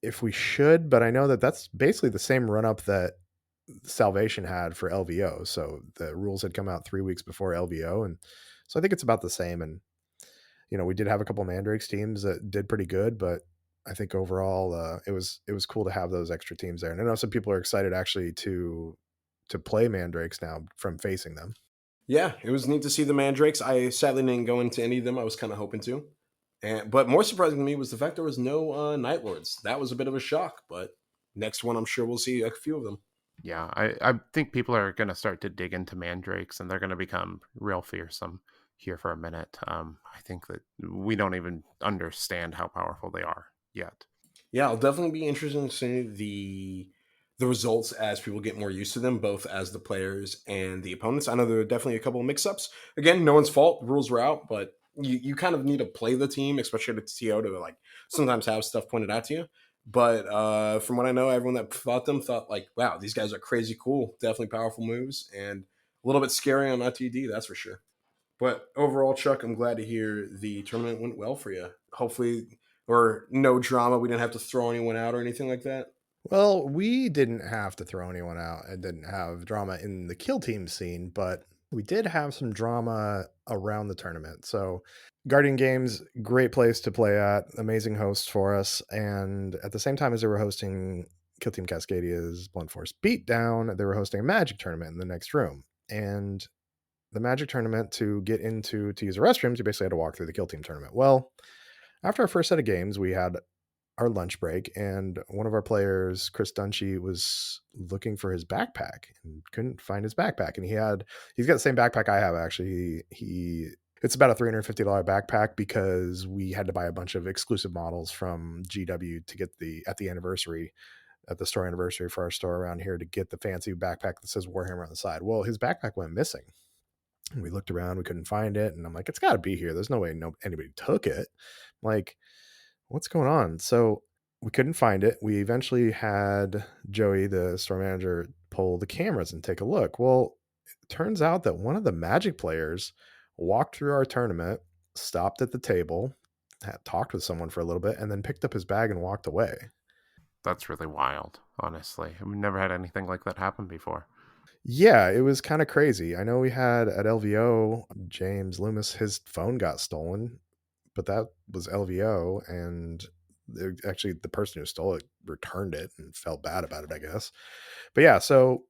if we should, but I know that that's basically the same run up that Salvation had for LVO. So the rules had come out 3 weeks before LVO. And so I think it's about the same. And we did have a couple Mandrakes teams that did pretty good, but I think overall, it was cool to have those extra teams there. And I know some people are excited actually to play Mandrakes now from facing them. yeah, it was neat to see the Mandrakes. I sadly didn't go into any of them. I was kind of hoping to. But more surprising to me was the fact there was no Night Lords. That was a bit of a shock, but next one, I'm sure we'll see a few of them. Yeah, I think people are going to start to dig into mandrakes, and they're going to become real fearsome here for a minute. I think that we don't even understand how powerful they are yet. Yeah, I'll definitely be interested to see the results as people get more used to them, both as the players and the opponents. I know there are definitely a couple of mix-ups. Again, no one's fault. Rules were out, but you kind of need to play the team, especially at the TO, to like sometimes have stuff pointed out to you. But from what I know, everyone that fought them thought like, wow, these guys are crazy cool, definitely powerful moves, and a little bit scary on ITD, that's for sure. But overall, Chuck, I'm glad to hear the tournament went well for you. Hopefully, or no drama. We didn't have to throw anyone out or anything like that. Well, we didn't have to throw anyone out and didn't have drama in the kill team scene, but we did have some drama around the tournament. So, Guardian Games, great place to play at, amazing hosts for us. And at the same time as they were hosting Kill Team Cascadia's Blunt Force Beatdown, they were hosting a Magic tournament in the next room. And the Magic tournament, to get into to use the restrooms, you basically had to walk through the Kill Team tournament. Well, after our first set of games, we had our lunch break, and one of our players, Chris Dunshee, was looking for his backpack and couldn't find his backpack. And he's got the same backpack I have actually. It's about a $350 backpack because we had to buy a bunch of exclusive models from GW to get at the store anniversary for our store around here, to get the fancy backpack that says Warhammer on the side. Well, his backpack went missing. And we looked around, we couldn't find it, and I'm like, it's got to be here. There's no way anybody took it. Like, what's going on? So we couldn't find it. We eventually had Joey, the store manager, pull the cameras and take a look. Well, it turns out that one of the Magic players walked through our tournament, stopped at the table, had talked with someone for a little bit, and then picked up his bag and walked away. That's really wild, honestly. We've never had anything like that happen before. Yeah, it was kind of crazy. I know we had at LVO, James Loomis, his phone got stolen, but that was LVO, and actually the person who stole it returned it and felt bad about it, I guess. But yeah, so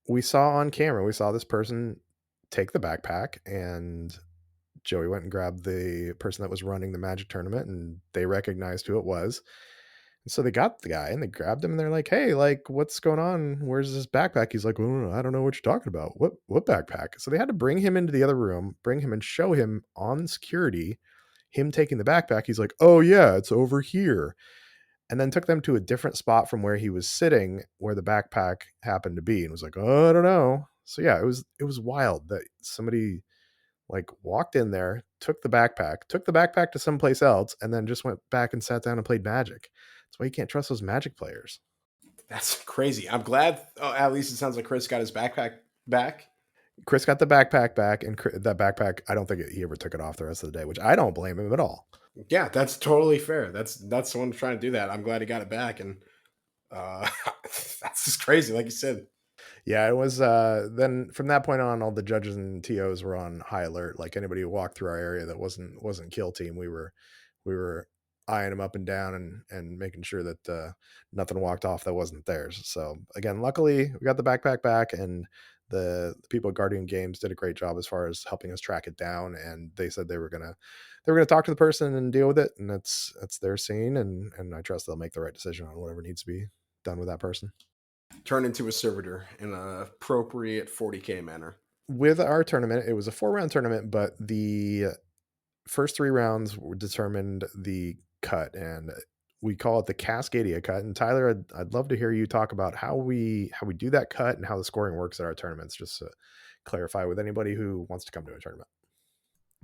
we saw on camera, we saw this person take the backpack, and Joey went and grabbed the person that was running the Magic tournament, and they recognized who it was. And so they got the guy and they grabbed him and they're like, "Hey, like, what's going on? Where's this backpack?" He's like, "Oh, I don't know what you're talking about. What backpack?" So they had to bring him into the other room, bring him and show him on security him taking the backpack. He's like, "Oh yeah, it's over here." And then took them to a different spot from where he was sitting, where the backpack happened to be, and was like, "Oh, I don't know." So yeah, it was wild that somebody like walked in there, took the backpack to someplace else, and then just went back and sat down and played Magic. That's why you can't trust those Magic players. That's crazy. I'm glad. Oh, at least it sounds like Chris got his backpack back. Chris got the backpack back, and that backpack, I don't think he ever took it off the rest of the day, which I don't blame him at all. Yeah, that's totally fair. That's someone trying to do that. I'm glad he got it back, and uh, that's just crazy. Like you said, Yeah, it was. Then from that point on, all the judges and tos were on high alert. Like anybody who walked through our area that wasn't Kill Team, we were eyeing them up and down and making sure that nothing walked off that wasn't theirs. So again, luckily we got the backpack back, and the people at Guardian Games did a great job as far as helping us track it down. And they said they were gonna talk to the person and deal with it, and that's their scene, and I trust they'll make the right decision on whatever needs to be done with that person. turn into a servitor in an appropriate 40K manner. With our tournament, it was a 4-round tournament, but the first 3 rounds determined the cut, and we call it the Cascadia cut. And Tyler, I'd love to hear you talk about how we do that cut and how the scoring works at our tournaments, just to clarify with anybody who wants to come to a tournament.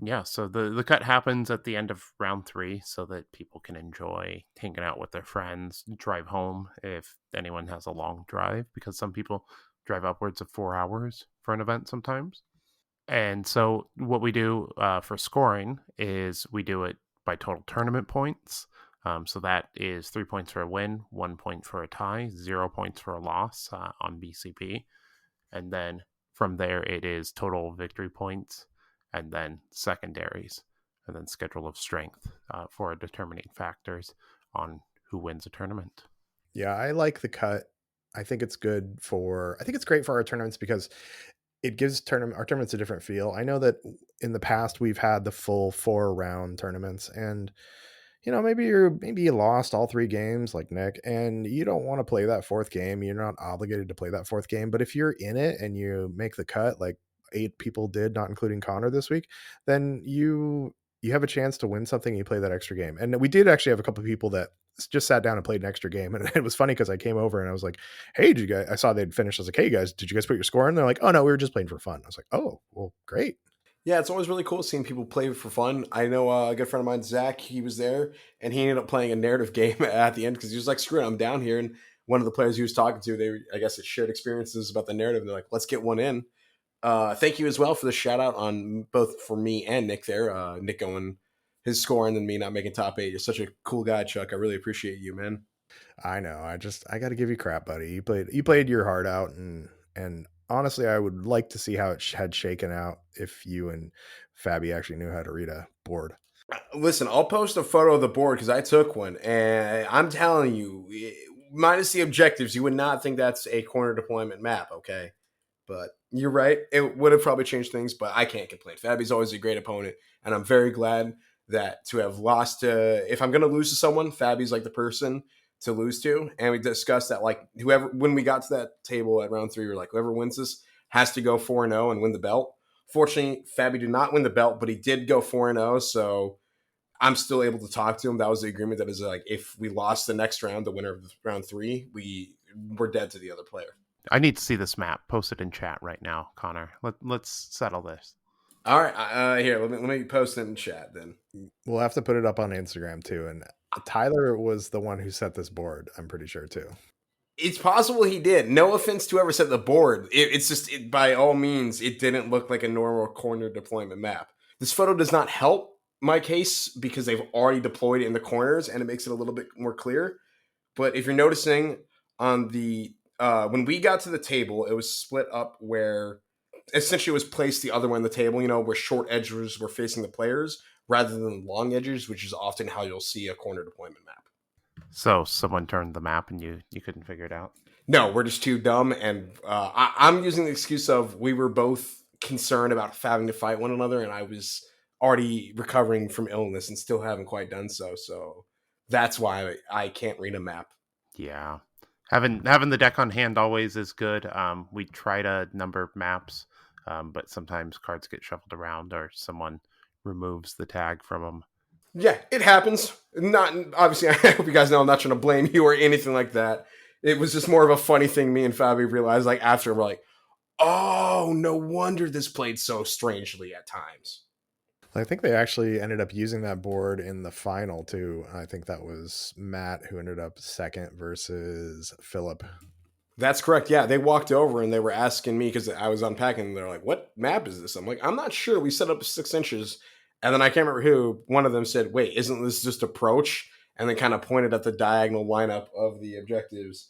Yeah, so the cut happens at the end of round 3 so that people can enjoy hanging out with their friends, drive home if anyone has a long drive, because some people drive upwards of 4 hours for an event sometimes. And so what we do for scoring is we do it by total tournament points. So that is 3 points for a win, 1 point for a tie, 0 points for a loss on BCP. And then from there, it is total victory points, and then secondaries, and then schedule of strength for determining factors on who wins a tournament. Yeah, I like the cut. I think it's great for our tournaments because it gives our tournaments a different feel. I know that in the past we've had the full 4-round tournaments, and maybe you lost all 3 games like Nick, and you don't want to play that fourth game. You're not obligated to play that fourth game, but if you're in it and you make the cut, like 8 people did, not including Connor this week, then you have a chance to win something. And you play that extra game, and we did actually have a couple of people that just sat down and played an extra game, and it was funny because I came over and I was like, "Hey, did you guys?" I saw they'd finished. I was like, "Hey guys, did you guys put your score in?" They're like, "Oh no, we were just playing for fun." I was like, "Oh, well, great." Yeah, it's always really cool seeing people play for fun. I know a good friend of mine, Zach, he was there and he ended up playing a narrative game at the end because he was like, screw it, I'm down here. And one of the players he was talking to, I guess it shared experiences about the narrative. And they're like, let's get one in. Thank you as well for the shout out on both for me and Nick there. Nick going his score and then me not making top 8. You're such a cool guy, Chuck. I really appreciate you, man. I know. I got to give you crap, buddy. You played your heart out, and honestly, I would like to see how it had shaken out if you and Fabi actually knew how to read a board. Listen, I'll post a photo of the board because I took one, and I'm telling you, minus the objectives, you would not think that's a corner deployment map. Okay, but you're right; it would have probably changed things. But I can't complain. Fabi's always a great opponent, and I'm very glad that to have lost to. If I'm going to lose to someone, Fabi's like the person to lose to. And we discussed that like whoever when we got to that table at round 3, we are like whoever wins this has to go 4-0 and win the belt. Fortunately, Fabi did not win the belt, but he did go 4-0. So I'm still able to talk to him. That was the agreement. That is like if we lost the next round, the winner of round 3, we were dead to the other player. I need to see this map. Post it in chat right now, Connor. Let's settle this. All right, here, let me post it in chat then. We'll have to put it up on Instagram too. And Tyler was the one who set this board, I'm pretty sure too. It's possible he did. No offense to whoever set the board. It's just, by all means, it didn't look like a normal corner deployment map. This photo does not help my case because they've already deployed it in the corners and it makes it a little bit more clear. But if you're noticing on the when we got to the table, it was split up where essentially it was placed the other way on the table, where short edges were facing the players rather than long edges, which is often how you'll see a corner deployment map. So someone turned the map and you couldn't figure it out? No, we're just too dumb, and I'm using the excuse of we were both concerned about having to fight one another, and I was already recovering from illness and still haven't quite done so. So that's why I can't read a map. Yeah. Having the deck on hand always is good. We try to number maps, but sometimes cards get shuffled around or someone removes the tag from them. Yeah, it happens. Not obviously. I hope you guys know I'm not trying to blame you or anything like that. It was just more of a funny thing. Me and Fabi realized, like after, we're like, "Oh, no wonder this played so strangely at times." I think they actually ended up using that board in the final too. I think that was Matt who ended up second versus Philip. That's correct. Yeah, they walked over and they were asking me because I was unpacking. And they're like, "What map is this?" I'm like, "I'm not sure. We set up 6 inches." And then I can't remember who. One of them said, "Wait, isn't this just approach?" And then kind of pointed at the diagonal lineup of the objectives.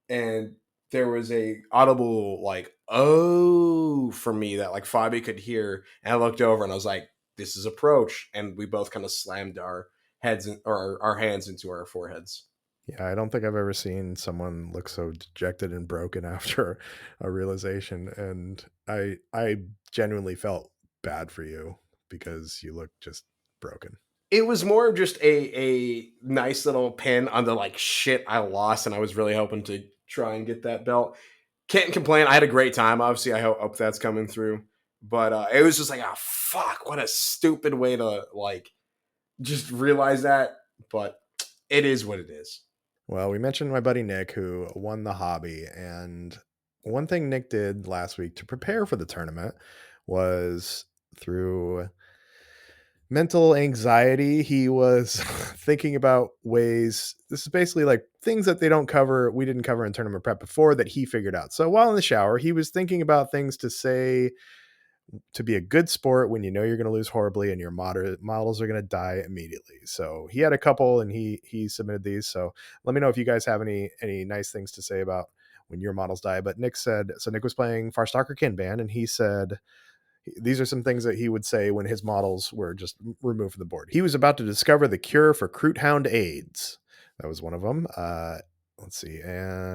And there was a audible like "oh" for me that like Fabi could hear. And I looked over and I was like, "This is approach." And we both kind of slammed our heads or our hands into our foreheads. Yeah, I don't think I've ever seen someone look so dejected and broken after a realization. And I genuinely felt bad for you because you look just broken. It was more of just a nice little pin on the like shit I lost, and I was really hoping to try and get that belt. Can't complain. I had a great time. Obviously, I hope that's coming through. But it was just like, oh fuck, what a stupid way to like just realize that. But it is what it is. Well, we mentioned my buddy Nick who won the hobby, and one thing Nick did last week to prepare for the tournament was through mental anxiety. He was thinking about ways. This is basically like things that we didn't cover in tournament prep before that he figured out. So while in the shower, he was thinking about things to say to be a good sport when you know you're going to lose horribly and your models are going to die immediately. So he had a couple and he submitted these. So let me know if you guys have any nice things to say about when your models die. But Nick was playing Farstalker Kinban, and he said these are some things that he would say when his models were just removed from the board. He was about to discover the cure for Croothound AIDS. That was one of them. Let's see.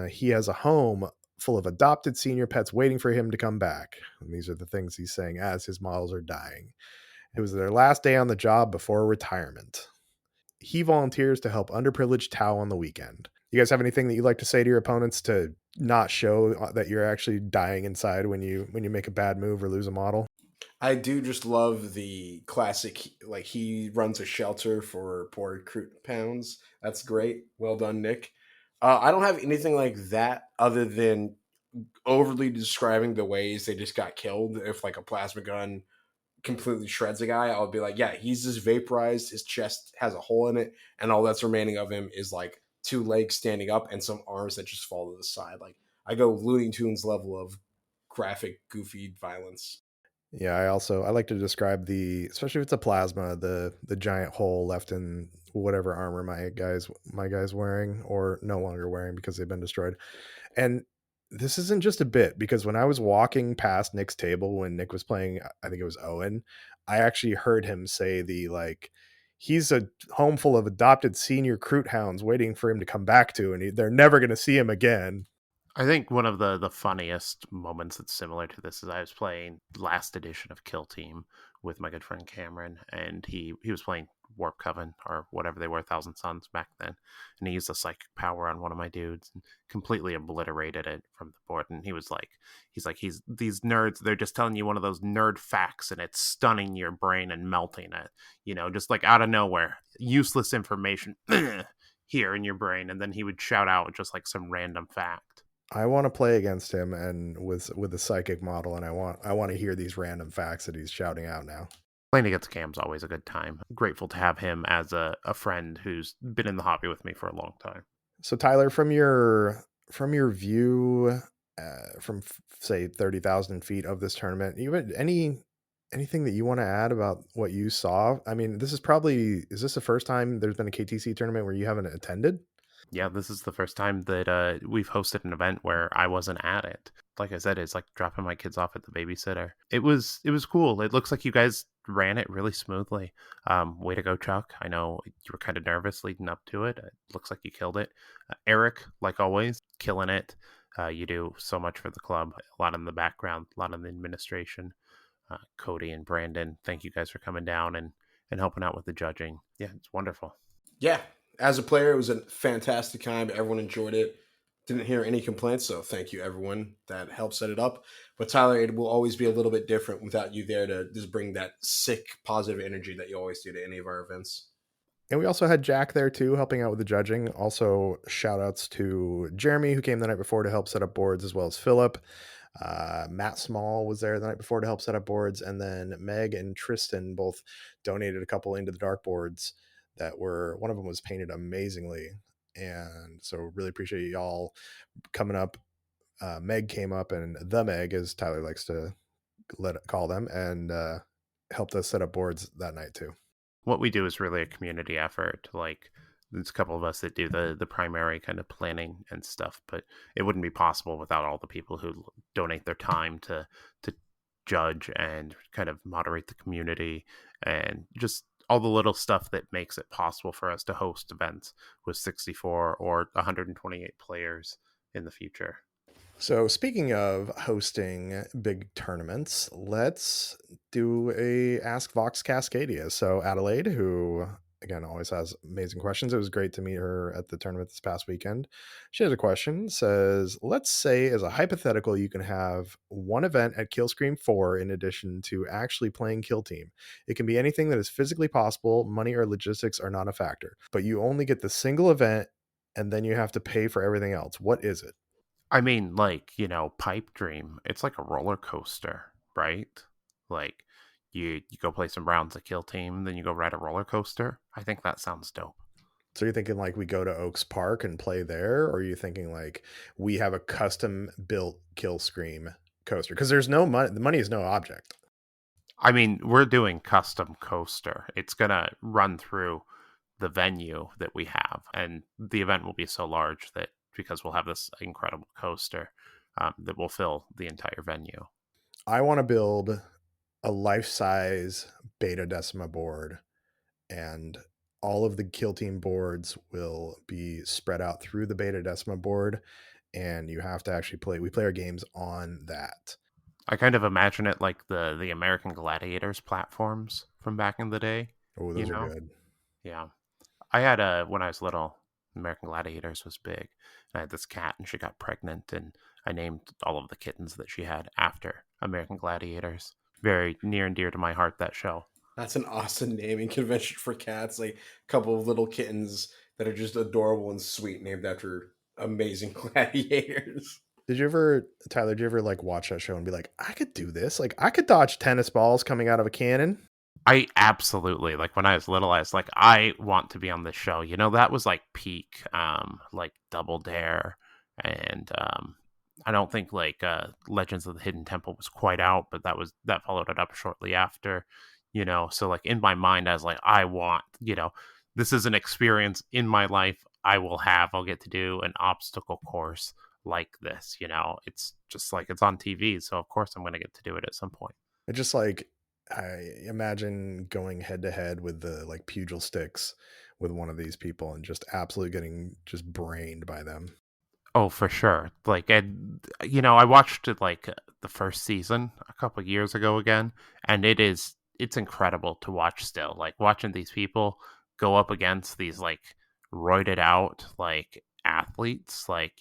He has a home full of adopted senior pets waiting for him to come back. And these are the things he's saying as his models are dying. It was their last day on the job before retirement. He volunteers to help underprivileged Tau on the weekend. You guys have anything that you'd like to say to your opponents to not show that you're actually dying inside when you make a bad move or lose a model? I do just love the classic, like he runs a shelter for poor recruit pounds. That's great. Well done, Nick. I don't have anything like that other than overly describing the ways they just got killed. If like a plasma gun completely shreds a guy, I'll be like, yeah, he's just vaporized. His chest has a hole in it, and all that's remaining of him is like 2 legs standing up and some arms that just fall to the side. Like I go Looney Tunes level of graphic, goofy violence. Yeah, I like to describe especially if it's a plasma, the giant hole left in whatever armor my guy's wearing or no longer wearing because they've been destroyed. And this isn't just a bit, because when I was walking past Nick's table when Nick was playing, I think it was Owen, I actually heard him say he's a home full of adopted senior Croot hounds waiting for him to come back to, and they're never going to see him again. I think one of the funniest moments that's similar to this is I was playing last edition of Kill Team with my good friend Cameron, and he was playing Warp Coven or whatever they were, Thousand Suns back then, and he used a psychic power on one of my dudes and completely obliterated it from the board. And he's these nerds, they're just telling you one of those nerd facts, and it's stunning your brain and melting it, just like out of nowhere, useless information here in your brain, and then he would shout out just like some random fact. I want to play against him and with the psychic model, and I want to hear these random facts that he's shouting out now. Playing against Cam's always a good time. Grateful to have him as a friend who's been in the hobby with me for a long time. So Tyler, from your view, from say 30,000 feet of this tournament, even anything that you want to add about what you saw? I mean, is this the first time there's been a KTC tournament where you haven't attended? Yeah, this is the first time that we've hosted an event where I wasn't at it. Like I said, it's like dropping my kids off at the babysitter. It was cool. It looks like you guys ran it really smoothly. Way to go, Chuck. I know you were kind of nervous leading up to it. It looks like you killed it. Eric, like always, killing it. You do so much for the club. A lot in the background, a lot in the administration. Cody and Brandon, thank you guys for coming down and helping out with the judging. Yeah, it's wonderful. Yeah, as a player, it was a fantastic time. Everyone enjoyed it. Didn't hear any complaints, so thank you everyone that helped set it up. But Tyler, it will always be a little bit different without you there to just bring that sick positive energy that you always do to any of our events. And we also had Jack there too, helping out with the judging. Also, shout outs to Jeremy, who came the night before to help set up boards, as well as Philip. Matt Small was there the night before to help set up boards. And then Meg and Tristan both donated a couple into the dark boards one of them was painted amazingly. And so, really appreciate y'all coming up. Meg came up, and the Meg, as Tyler likes to call them, and helped us set up boards that night too. What we do is really a community effort. Like there's a couple of us that do the primary kind of planning and stuff, but it wouldn't be possible without all the people who donate their time to judge and kind of moderate the community and just all the little stuff that makes it possible for us to host events with 64 or 128 players in the future. So, speaking of hosting big tournaments, let's do a Ask Vox Cascadia. So, Adelaide, who again always has amazing questions. It was great to meet her at the tournament this past weekend. She has a question. Says, let's say as a hypothetical, you can have one event at Killscream 4 in addition to actually playing Kill Team. It can be anything that is physically possible. Money or logistics are not a factor, but you only get the single event and then you have to pay for everything else. What is it? I mean, like, Pipe Dream, it's like a roller coaster, right? Like, you go play some rounds of Kill Team, then you go ride a roller coaster. I think that sounds dope. So you're thinking like we go to Oaks Park and play there, or are you thinking like we have a custom built Kill Scream coaster? Because there's no money. The money is no object. I mean, we're doing custom coaster. It's gonna run through the venue that we have, and the event will be so large that because we'll have this incredible coaster that will fill the entire venue. I want to build a life-size Beta Decima board, and all of the Kill Team boards will be spread out through the Beta Decima board, and you have to actually play. We play our games on that. I kind of imagine it like the American Gladiators platforms from back in the day. Oh, You those are know? good. Yeah. I had when I was little, American Gladiators was big. I had this cat and she got pregnant and I named all of the kittens that she had after American Gladiators. Very near and dear to my heart, that show. That's an awesome naming convention for cats. Like a couple of little kittens that are just adorable and sweet, named after amazing gladiators. Tyler, did you ever like watch that show and be like, I could do this? Like, I could dodge tennis balls coming out of a cannon. I absolutely like when I was little, I was like, I want to be on this show. That was like peak, like Double Dare, and I don't think like Legends of the Hidden Temple was quite out, but that followed it up shortly after. So like in my mind, I was like, I want, this is an experience in my life I'll get to do an obstacle course like this. It's just like it's on TV, so of course I'm going to get to do it at some point. I just like I imagine going head to head with the like pugil sticks with one of these people and just absolutely getting just brained by them. Oh, for sure. Like, and I watched it like the first season a couple years ago again, and it's incredible to watch still. Like watching these people go up against these like roided out like athletes, like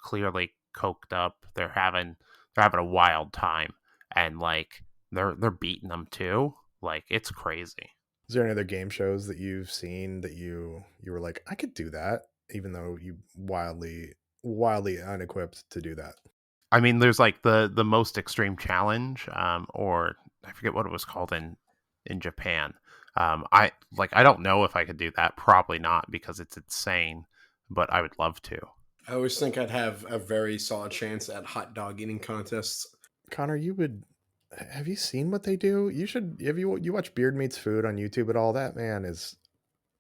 clearly coked up. They're having a wild time, and like they're beating them too. Like it's crazy. Is there any other game shows that you've seen that you were like, I could do that, even though you wildly wildly unequipped to do that. I mean, there's like the most extreme challenge, or I forget what it was called in Japan. I don't know if I could do that. Probably not because it's insane, but I would love to. I always think I'd have a very solid chance at hot dog eating contests. Connor, you would have you seen what they do? You should have you watch Beard Meets Food on YouTube at all? That man is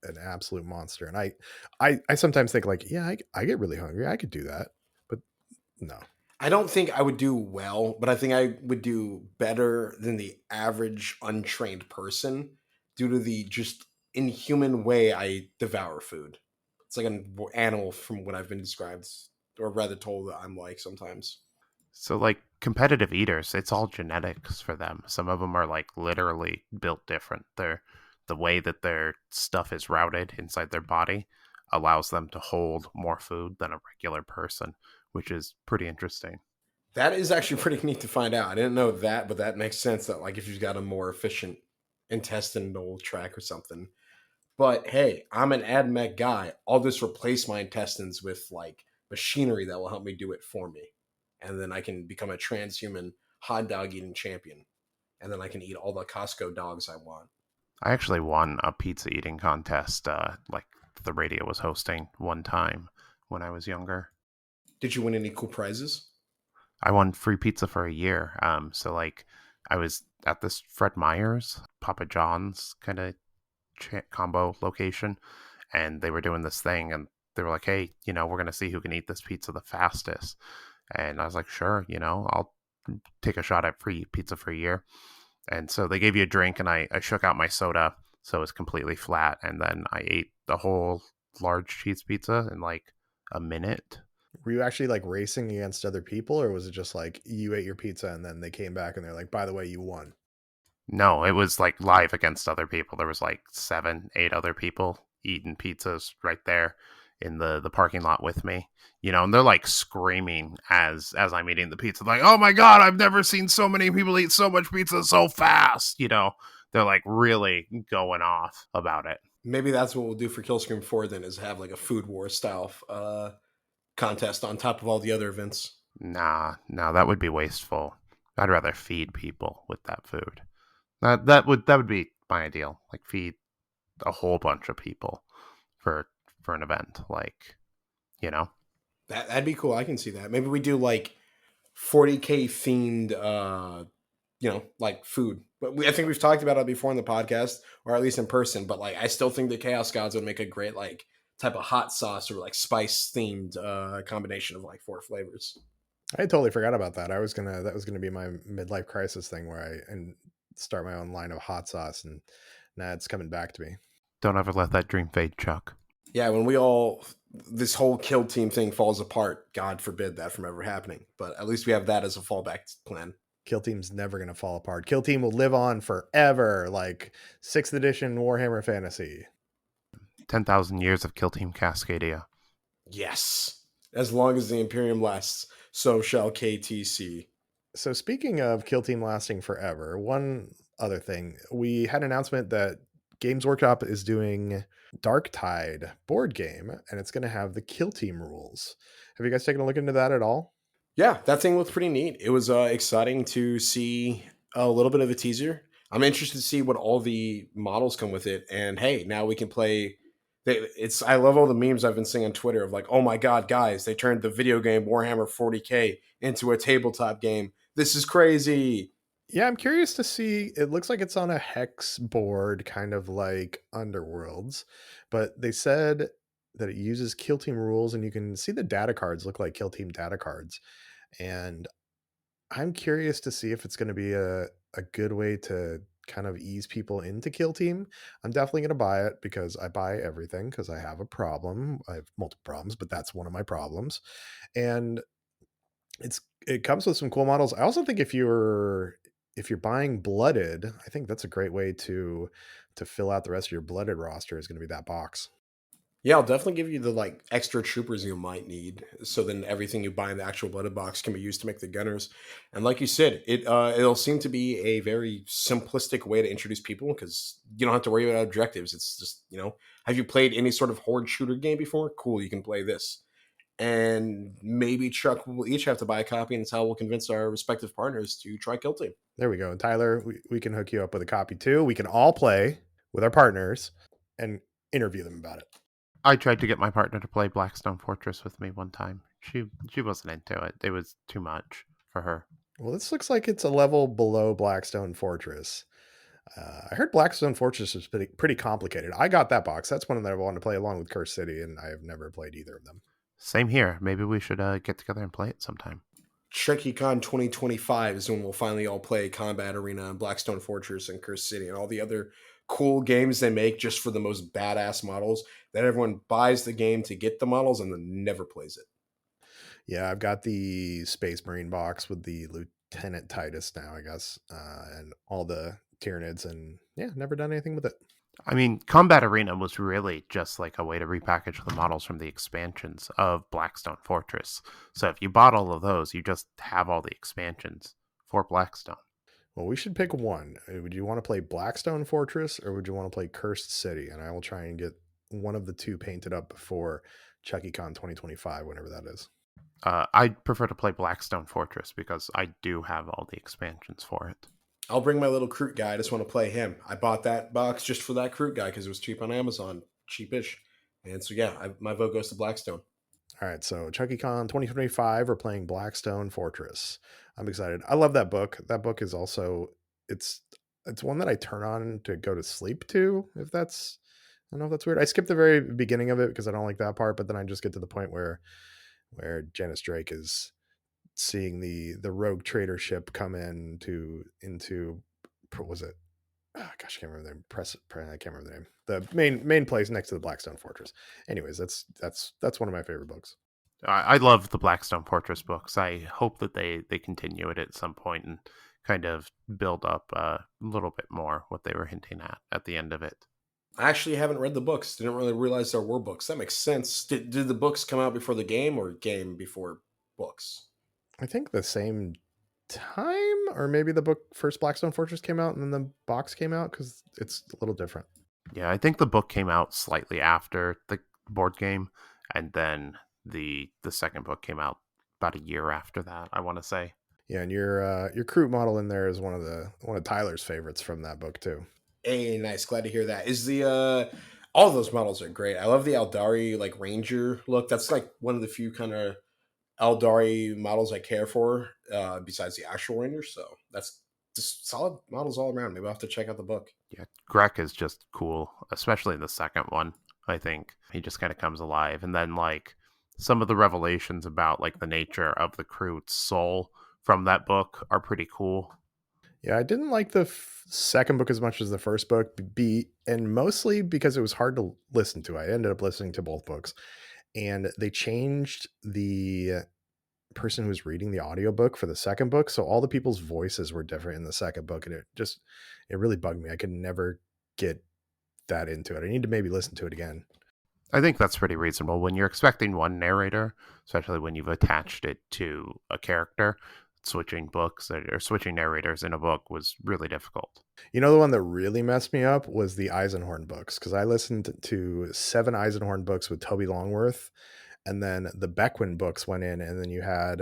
an absolute monster. And I sometimes think like, yeah, I get really hungry. I could do that. But no. I don't think I would do well, but I think I would do better than the average untrained person due to the just inhuman way I devour food. It's like an animal from what I've been described, or rather told that I'm like sometimes. So like competitive eaters, it's all genetics for them. Some of them are like literally built different. The way that their stuff is routed inside their body allows them to hold more food than a regular person, which is pretty interesting. That is actually pretty neat to find out. I didn't know that, but that makes sense that like if you've got a more efficient intestinal tract or something. But hey, I'm an AdMech guy. I'll just replace my intestines with like machinery that will help me do it for me. And then I can become a transhuman hot dog eating champion. And then I can eat all the Costco dogs I want. I actually won a pizza eating contest, like the radio was hosting one time when I was younger. Did you win any cool prizes? I won free pizza for a year. So like I was at this Fred Meyer's, Papa John's kind of combo location, and they were doing this thing, and they were like, "Hey, we're gonna see who can eat this pizza the fastest." And I was like, "Sure, I'll take a shot at free pizza for a year." And so they gave you a drink, and I shook out my soda, so it was completely flat, and then I ate the whole large cheese pizza in like a minute. Were you actually like racing against other people, or was it just like you ate your pizza and then they came back and they're like, by the way, you won? No, it was like live against other people. There was like 7, 8 other people eating pizzas right there in the parking lot with me. And they're like screaming as I'm eating the pizza, like, "Oh my god, I've never seen so many people eat so much pizza so fast." They're like really going off about it. Maybe that's what we'll do for Killscream 4 then, is have like a food war style contest on top of all the other events. Nah, no, that would be wasteful. I'd rather feed people with that food. That would be my ideal. Like feed a whole bunch of people for an event. Like, you know. That'd be cool. I can see that. Maybe we do like 40K themed like food. But I think we've talked about it before in the podcast, or at least in person. But like, I still think the Chaos Gods would make a great like type of hot sauce or like spice themed combination of like 4 flavors. I totally forgot about that. That was gonna be my midlife crisis thing where and start my own line of hot sauce, and now it's coming back to me. Don't ever let that dream fade, Chuck. Yeah, when this whole kill team thing falls apart, God forbid that from ever happening. But at least we have that as a fallback plan. Kill Team's never gonna fall apart. Kill Team will live on forever, like 6th edition Warhammer Fantasy. 10,000 years of Kill Team Cascadia. Yes. As long as the Imperium lasts, so shall KTC. So speaking of Kill Team lasting forever, one other thing. We had an announcement that Games Workshop is doing Dark Tide board game, and it's going to have the Kill Team rules. Have you guys taken a look into that at all? Yeah, that thing looked pretty neat. It was exciting to see a little bit of a teaser. I'm interested to see what all the models come with it. And hey, now we can play. I love all the memes I've been seeing on Twitter of like, oh my god, guys, they turned the video game Warhammer 40K into a tabletop game. This is crazy. Yeah, I'm curious to see. It looks like it's on a hex board, kind of like Underworlds, but they said that it uses Kill Team rules, and you can see the data cards look like Kill Team data cards. And I'm curious to see if it's going to be a good way to kind of ease people into Kill Team. I'm definitely going to buy it because I buy everything because I have a problem. I have multiple problems, but that's one of my problems. And it comes with some cool models. I also think if you're buying Blooded, I think that's a great way to fill out the rest of your Blooded roster is going to be that box. Yeah, I'll definitely give you the like extra troopers you might need. So then everything you buy in the actual blooded box can be used to make the gunners. And like you said, it'll seem to be a very simplistic way to introduce people because you don't have to worry about objectives. It's just, have you played any sort of horde shooter game before? Cool, you can play this. and maybe Chuck will each have to buy a copy, and it's how we'll convince our respective partners to try Kill Team. There we go. And Tyler, we can hook you up with a copy too. We can all play with our partners and interview them about it. I tried to get my partner to play Blackstone Fortress with me one time. She wasn't into it. It was too much for her. Well, this looks like it's a level below Blackstone Fortress. I heard Blackstone Fortress is pretty complicated. I got that box. That's one that I wanted to play along with Cursed City, and I have never played either of them. Same here. Maybe we should get together and play it sometime. TrekkyCon 2025 is when we'll finally all play Combat Arena and Blackstone Fortress and Cursed City and all the other cool games they make just for the most badass models that everyone buys the game to get the models and then never plays it. Yeah, I've got the Space Marine box with the Lieutenant Titus now, I guess, and all the Tyranids, and yeah, never done anything with it. I mean, Combat Arena was really just like a way to repackage the models from the expansions of Blackstone Fortress. So if you bought all of those, you just have all the expansions for Blackstone. Well, we should pick one. Would you want to play Blackstone Fortress or would you want to play Cursed City? And I will try and get one of the two painted up before ChuckyCon 2025, whenever that is. I'd prefer to play Blackstone Fortress because I do have all the expansions for it. I'll bring my little Kroot guy. I just want to play him. I bought that box just for that Kroot guy because it was cheap on Amazon. Cheapish. And so, yeah, my vote goes to Blackstone. All right, so ChuckyCon 2025, we're playing Blackstone Fortress. I'm excited. I love that book. That book is also, it's one that I turn on to go to sleep to, I don't know if that's weird. I skipped the very beginning of it because I don't like that part, but then I just get to the point where Janice Drake is seeing the rogue trader ship come into was it gosh, I can't remember the name. I can't remember the name. The main place next to the Blackstone Fortress. Anyways, that's one of my favorite books. I love the Blackstone Fortress books. I hope that they continue it at some point and kind of build up a little bit more what they were hinting at the end of it. I actually haven't read the books. Didn't really realize there were books. That makes sense. Did the books come out before the game or game before books? I think the same time, or maybe the book first Blackstone Fortress came out and then the box came out because it's a little different. Yeah, I think the book came out slightly after the board game, and then the second book came out about a year after that, I want to say. Yeah, and your Kroot model in there is one of Tyler's favorites from that book too. Hey, nice. Glad to hear that. Is the all those models are great. I love the Eldari like Ranger look. That's like one of the few kind of Eldari models I care for, besides the actual Ranger. So that's just solid models all around. Maybe I'll have to check out the book. Yeah, Grek is just cool, especially in the second one. I think he just kind of comes alive, and then like some of the revelations about like the nature of the Kroot's soul from that book are pretty cool. Yeah, I didn't like the second book as much as the first book, and mostly because it was hard to listen to. I ended up listening to both books, and they changed the person who was reading the audiobook for the second book, so all the people's voices were different in the second book, and it really bugged me. I could never get that into it. I need to maybe listen to it again. I think that's pretty reasonable. When you're expecting one narrator, especially when you've attached it to a character, switching books or switching narrators in a book was really difficult. You know, the one that really messed me up was the Eisenhorn books, because I listened to 7 Eisenhorn books with Toby Longworth, and then the Beckwin books went in, and then you had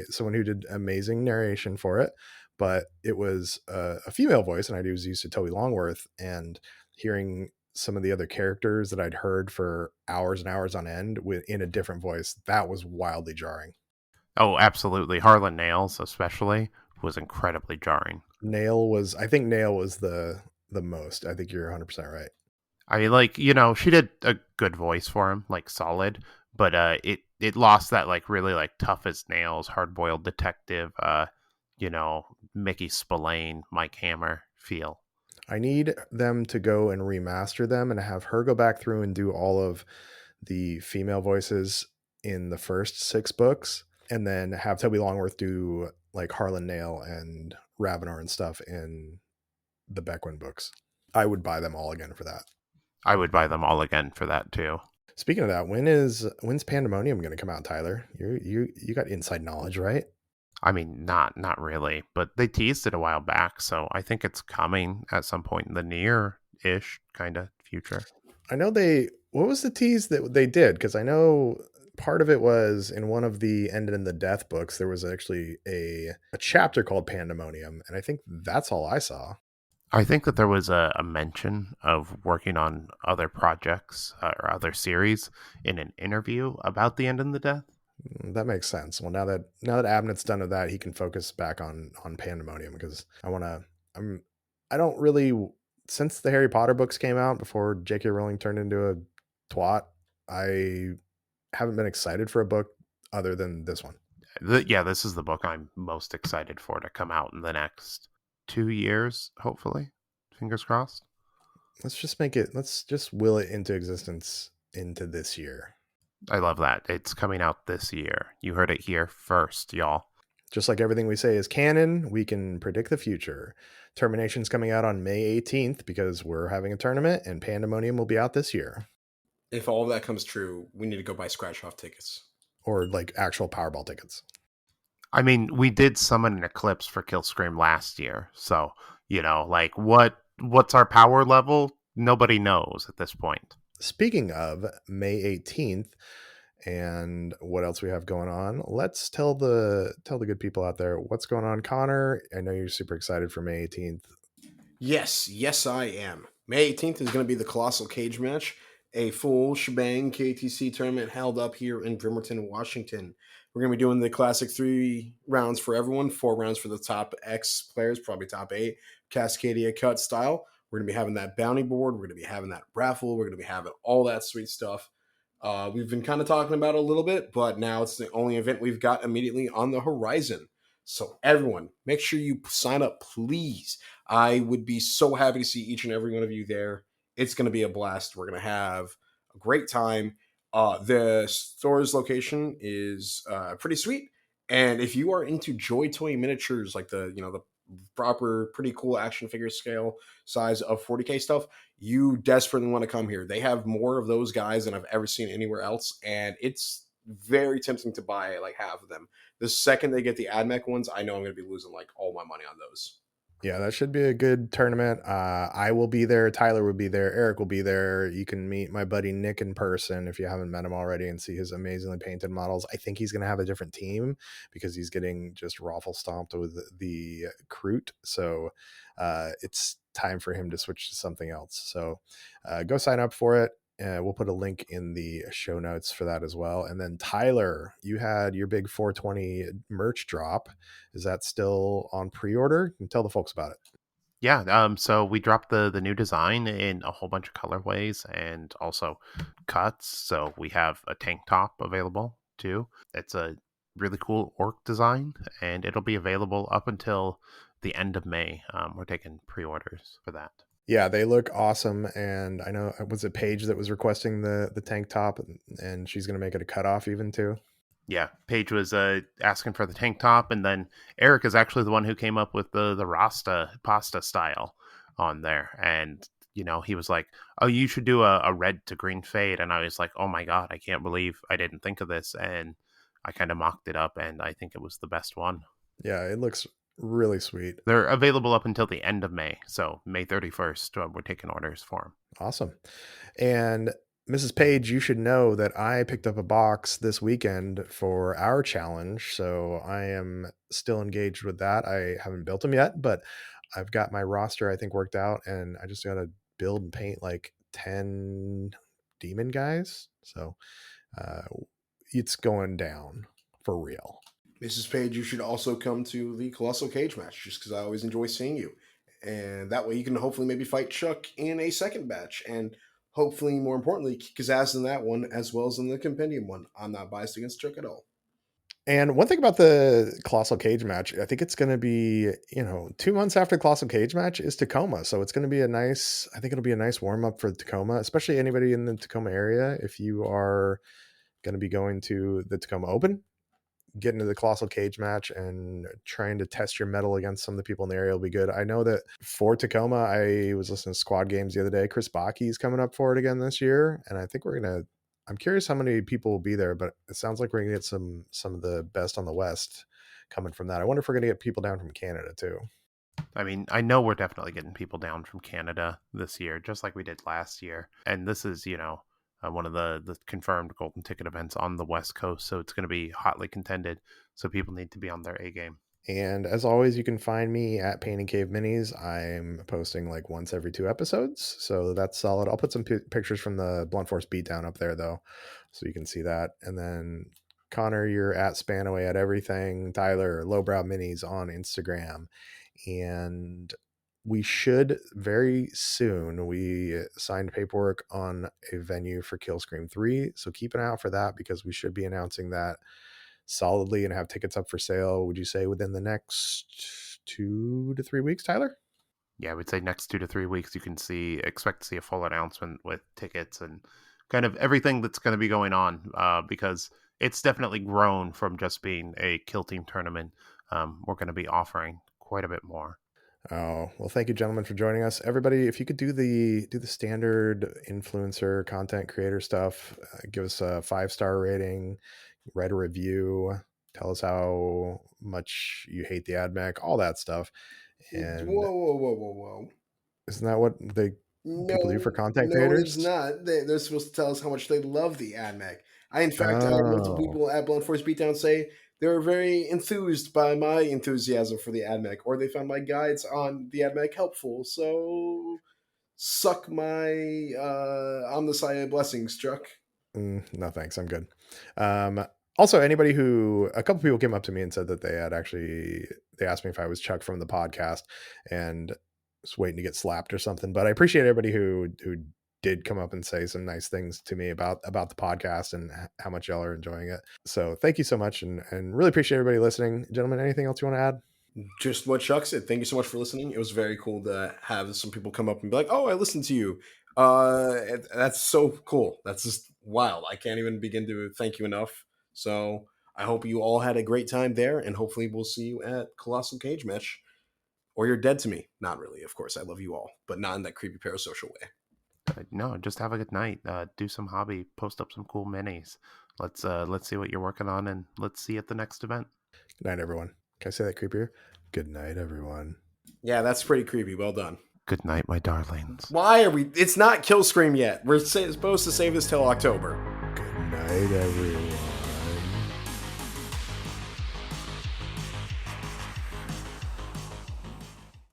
someone who did amazing narration for it, but it was a female voice, and I was used to Toby Longworth, and hearing some of the other characters that I'd heard for hours and hours on end in a different voice, that was wildly jarring. Oh, absolutely. Harlan Nails, especially, was incredibly jarring. I think Nail was the most. I think you're 100% right. I mean, like, she did a good voice for him, like solid, but it lost that like really like tough as nails, hard boiled detective, Mickey Spillane, Mike Hammer feel. I need them to go and remaster them and have her go back through and do all of the female voices in the first 6 books, and then have Toby Longworth do like Harlan Nail and Ravenor and stuff in the Beckwin books. I would buy them all again for that. I would buy them all again for that too. Speaking of that, when's Pandemonium going to come out, Tyler? You got inside knowledge, right? I mean, not really, but they teased it a while back, so I think it's coming at some point in the near-ish kind of future. I know what was the tease that they did? Because I know part of it was in one of the Ended in the Death books, there was actually a chapter called Pandemonium, and I think that's all I saw. I think that there was a mention of working on other projects or other series in an interview about the End and the Death. That makes sense. Well, now that Abnett's done with that, he can focus back on Pandemonium, because I don't really, since the Harry Potter books came out before J.K. Rowling turned into a twat, I haven't been excited for a book other than this one. Yeah, this is the book I'm most excited for to come out in the next 2 years, hopefully. Fingers crossed. Let's just will it into existence into this year. I love that. It's coming out this year. You heard it here first, y'all. Just like everything we say is canon, we can predict the future. Termination's coming out on May 18th because we're having a tournament, and Pandemonium will be out this year. If all of that comes true, we need to go buy scratch off tickets. Or like actual Powerball tickets. I mean, we did summon an eclipse for Killscream last year, so like what's our power level? Nobody knows at this point. Speaking of May 18th and what else we have going on, let's tell the good people out there what's going on. Connor, I know you're super excited for May 18th. Yes, I am. May 18th is going to be the Colossal Cagematch, a full shebang KTC tournament held up here in Bremerton, Washington. We're going to be doing the classic 3 rounds for everyone, 4 rounds for the top X players, probably top 8, Cascadia cut style. We're going to be having that bounty board. We're going to be having that raffle. We're going to be having all that sweet stuff. We've been kind of talking about it a little bit, but now it's the only event we've got immediately on the horizon. So everyone, make sure you sign up, please. I would be so happy to see each and every one of you there. It's going to be a blast. We're going to have a great time. The store's location is pretty sweet, and if you are into Joy Toy miniatures, like the proper, pretty cool action figure scale size of 40K stuff, you desperately want to come here. They have more of those guys than I've ever seen anywhere else, and it's very tempting to buy like half of them. The second they get the AdMech ones, I know I'm going to be losing like all my money on those. Yeah, that should be a good tournament. I will be there. Tyler will be there. Eric will be there. You can meet my buddy Nick in person if you haven't met him already and see his amazingly painted models. I think he's going to have a different team because he's getting just raffle stomped with the Kroot. So it's time for him to switch to something else. So go sign up for it. We'll put a link in the show notes for that as well. And then Tyler, you had your big 420 merch drop. Is that still on pre-order? You can tell the folks about it. Yeah, so we dropped the new design in a whole bunch of colorways and also cuts. So we have a tank top available too. It's a really cool orc design, and it'll be available up until the end of May. We're taking pre-orders for that. Yeah, they look awesome, and I know, was it Paige that was requesting the tank top, and she's going to make it a cutoff even too? Yeah, Paige was asking for the tank top, and then Eric is actually the one who came up with the Rasta pasta style on there. And he was like, "Oh, you should do a red to green fade," and I was like, "Oh my god, I can't believe I didn't think of this." And I kind of mocked it up, and I think it was the best one. Yeah, it looks really sweet. They're available up until the end of May, so May 31st. We're taking orders for them. Awesome. And Mrs. Page, you should know that I picked up a box this weekend for our challenge. So I am still engaged with that. I haven't built them yet, but I've got my roster, I think, worked out, and I just got to build and paint like 10 demon guys. So it's going down for real. Mrs. Page, you should also come to the Colossal Cagematch just because I always enjoy seeing you. And that way you can hopefully maybe fight Chuck in a second batch. And hopefully, more importantly, kick his ass in that one as well as in the Compendium one. I'm not biased against Chuck at all. And one thing about the Colossal Cagematch, I think it's going to be, 2 months after Colossal Cagematch is Tacoma. So it's going to be I think it'll be a nice warm up for Tacoma, especially anybody in the Tacoma area. If you are going to be going to the Tacoma Open, get into the Colossal Cagematch and trying to test your mettle against some of the people in the area will be good. I know that for Tacoma, I was listening to Squad Games the other day. Chris Baki's coming up for it again this year. And I think I'm curious how many people will be there, but it sounds like we're going to get some of the best on the West coming from that. I wonder if we're going to get people down from Canada too. I mean, I know we're definitely getting people down from Canada this year, just like we did last year. And this is, one of the confirmed golden ticket events on the West Coast. So it's going to be hotly contended. So people need to be on their A game. And as always, you can find me at Painting Cave Minis. I'm posting like once every 2 episodes, so that's solid. I'll put some pictures from the Blunt Force Beatdown up there, though, so you can see that. And then Connor, you're at Spanaway at everything. Tyler, Lowbrow Minis on Instagram. And we should very soon, we signed paperwork on a venue for Kill Scream 3, so keep an eye out for that, because we should be announcing that solidly and have tickets up for sale, would you say, within the next 2 to 3 weeks, Tyler? Yeah, I would say next 2 to 3 weeks you can expect to see a full announcement with tickets and kind of everything that's going to be going on, because it's definitely grown from just being a Kill Team tournament. We're going to be offering quite a bit more. Oh, well, thank you, gentlemen, for joining us. Everybody, if you could do the standard influencer content creator stuff, give us a 5-star rating, write a review, tell us how much you hate the AdMech, all that stuff. And Whoa. isn't that what people do for content No, creators? it's not. They're supposed to tell us how much they love the AdMech. In fact, I had multiple Oh. people at Blunt Force Beatdown say they were very enthused by my enthusiasm for the AdMech, or they found my guides on the AdMech helpful. So, suck my on the side of blessings, Chuck. No, thanks. I'm good. Also, a couple people came up to me and said that they asked me if I was Chuck from the podcast and was waiting to get slapped or something. But I appreciate everybody who did come up and say some nice things to me about the podcast and how much y'all are enjoying it. So thank you so much, and really appreciate everybody listening. Gentlemen, anything else you want to add? Just what Chuck said. Thank you so much for listening. It was very cool to have some people come up and be like, "Oh, I listened to you." That's so cool. That's just wild. I can't even begin to thank you enough. So I hope you all had a great time there, and hopefully we'll see you at Colossal Cagematch. Or you're dead to me. Not really, of course. I love you all, but not in that creepy parasocial way. No, just have a good night. Do some hobby, post up some cool minis. Let's see what you're working on, and let's see you at the next event. Good night, everyone. Can I say that creepier? Good night, everyone. Yeah, that's pretty creepy. Well done. Good night, my darlings. Why are we? It's not Kill Scream yet. We're supposed to save this till October. Good night, everyone.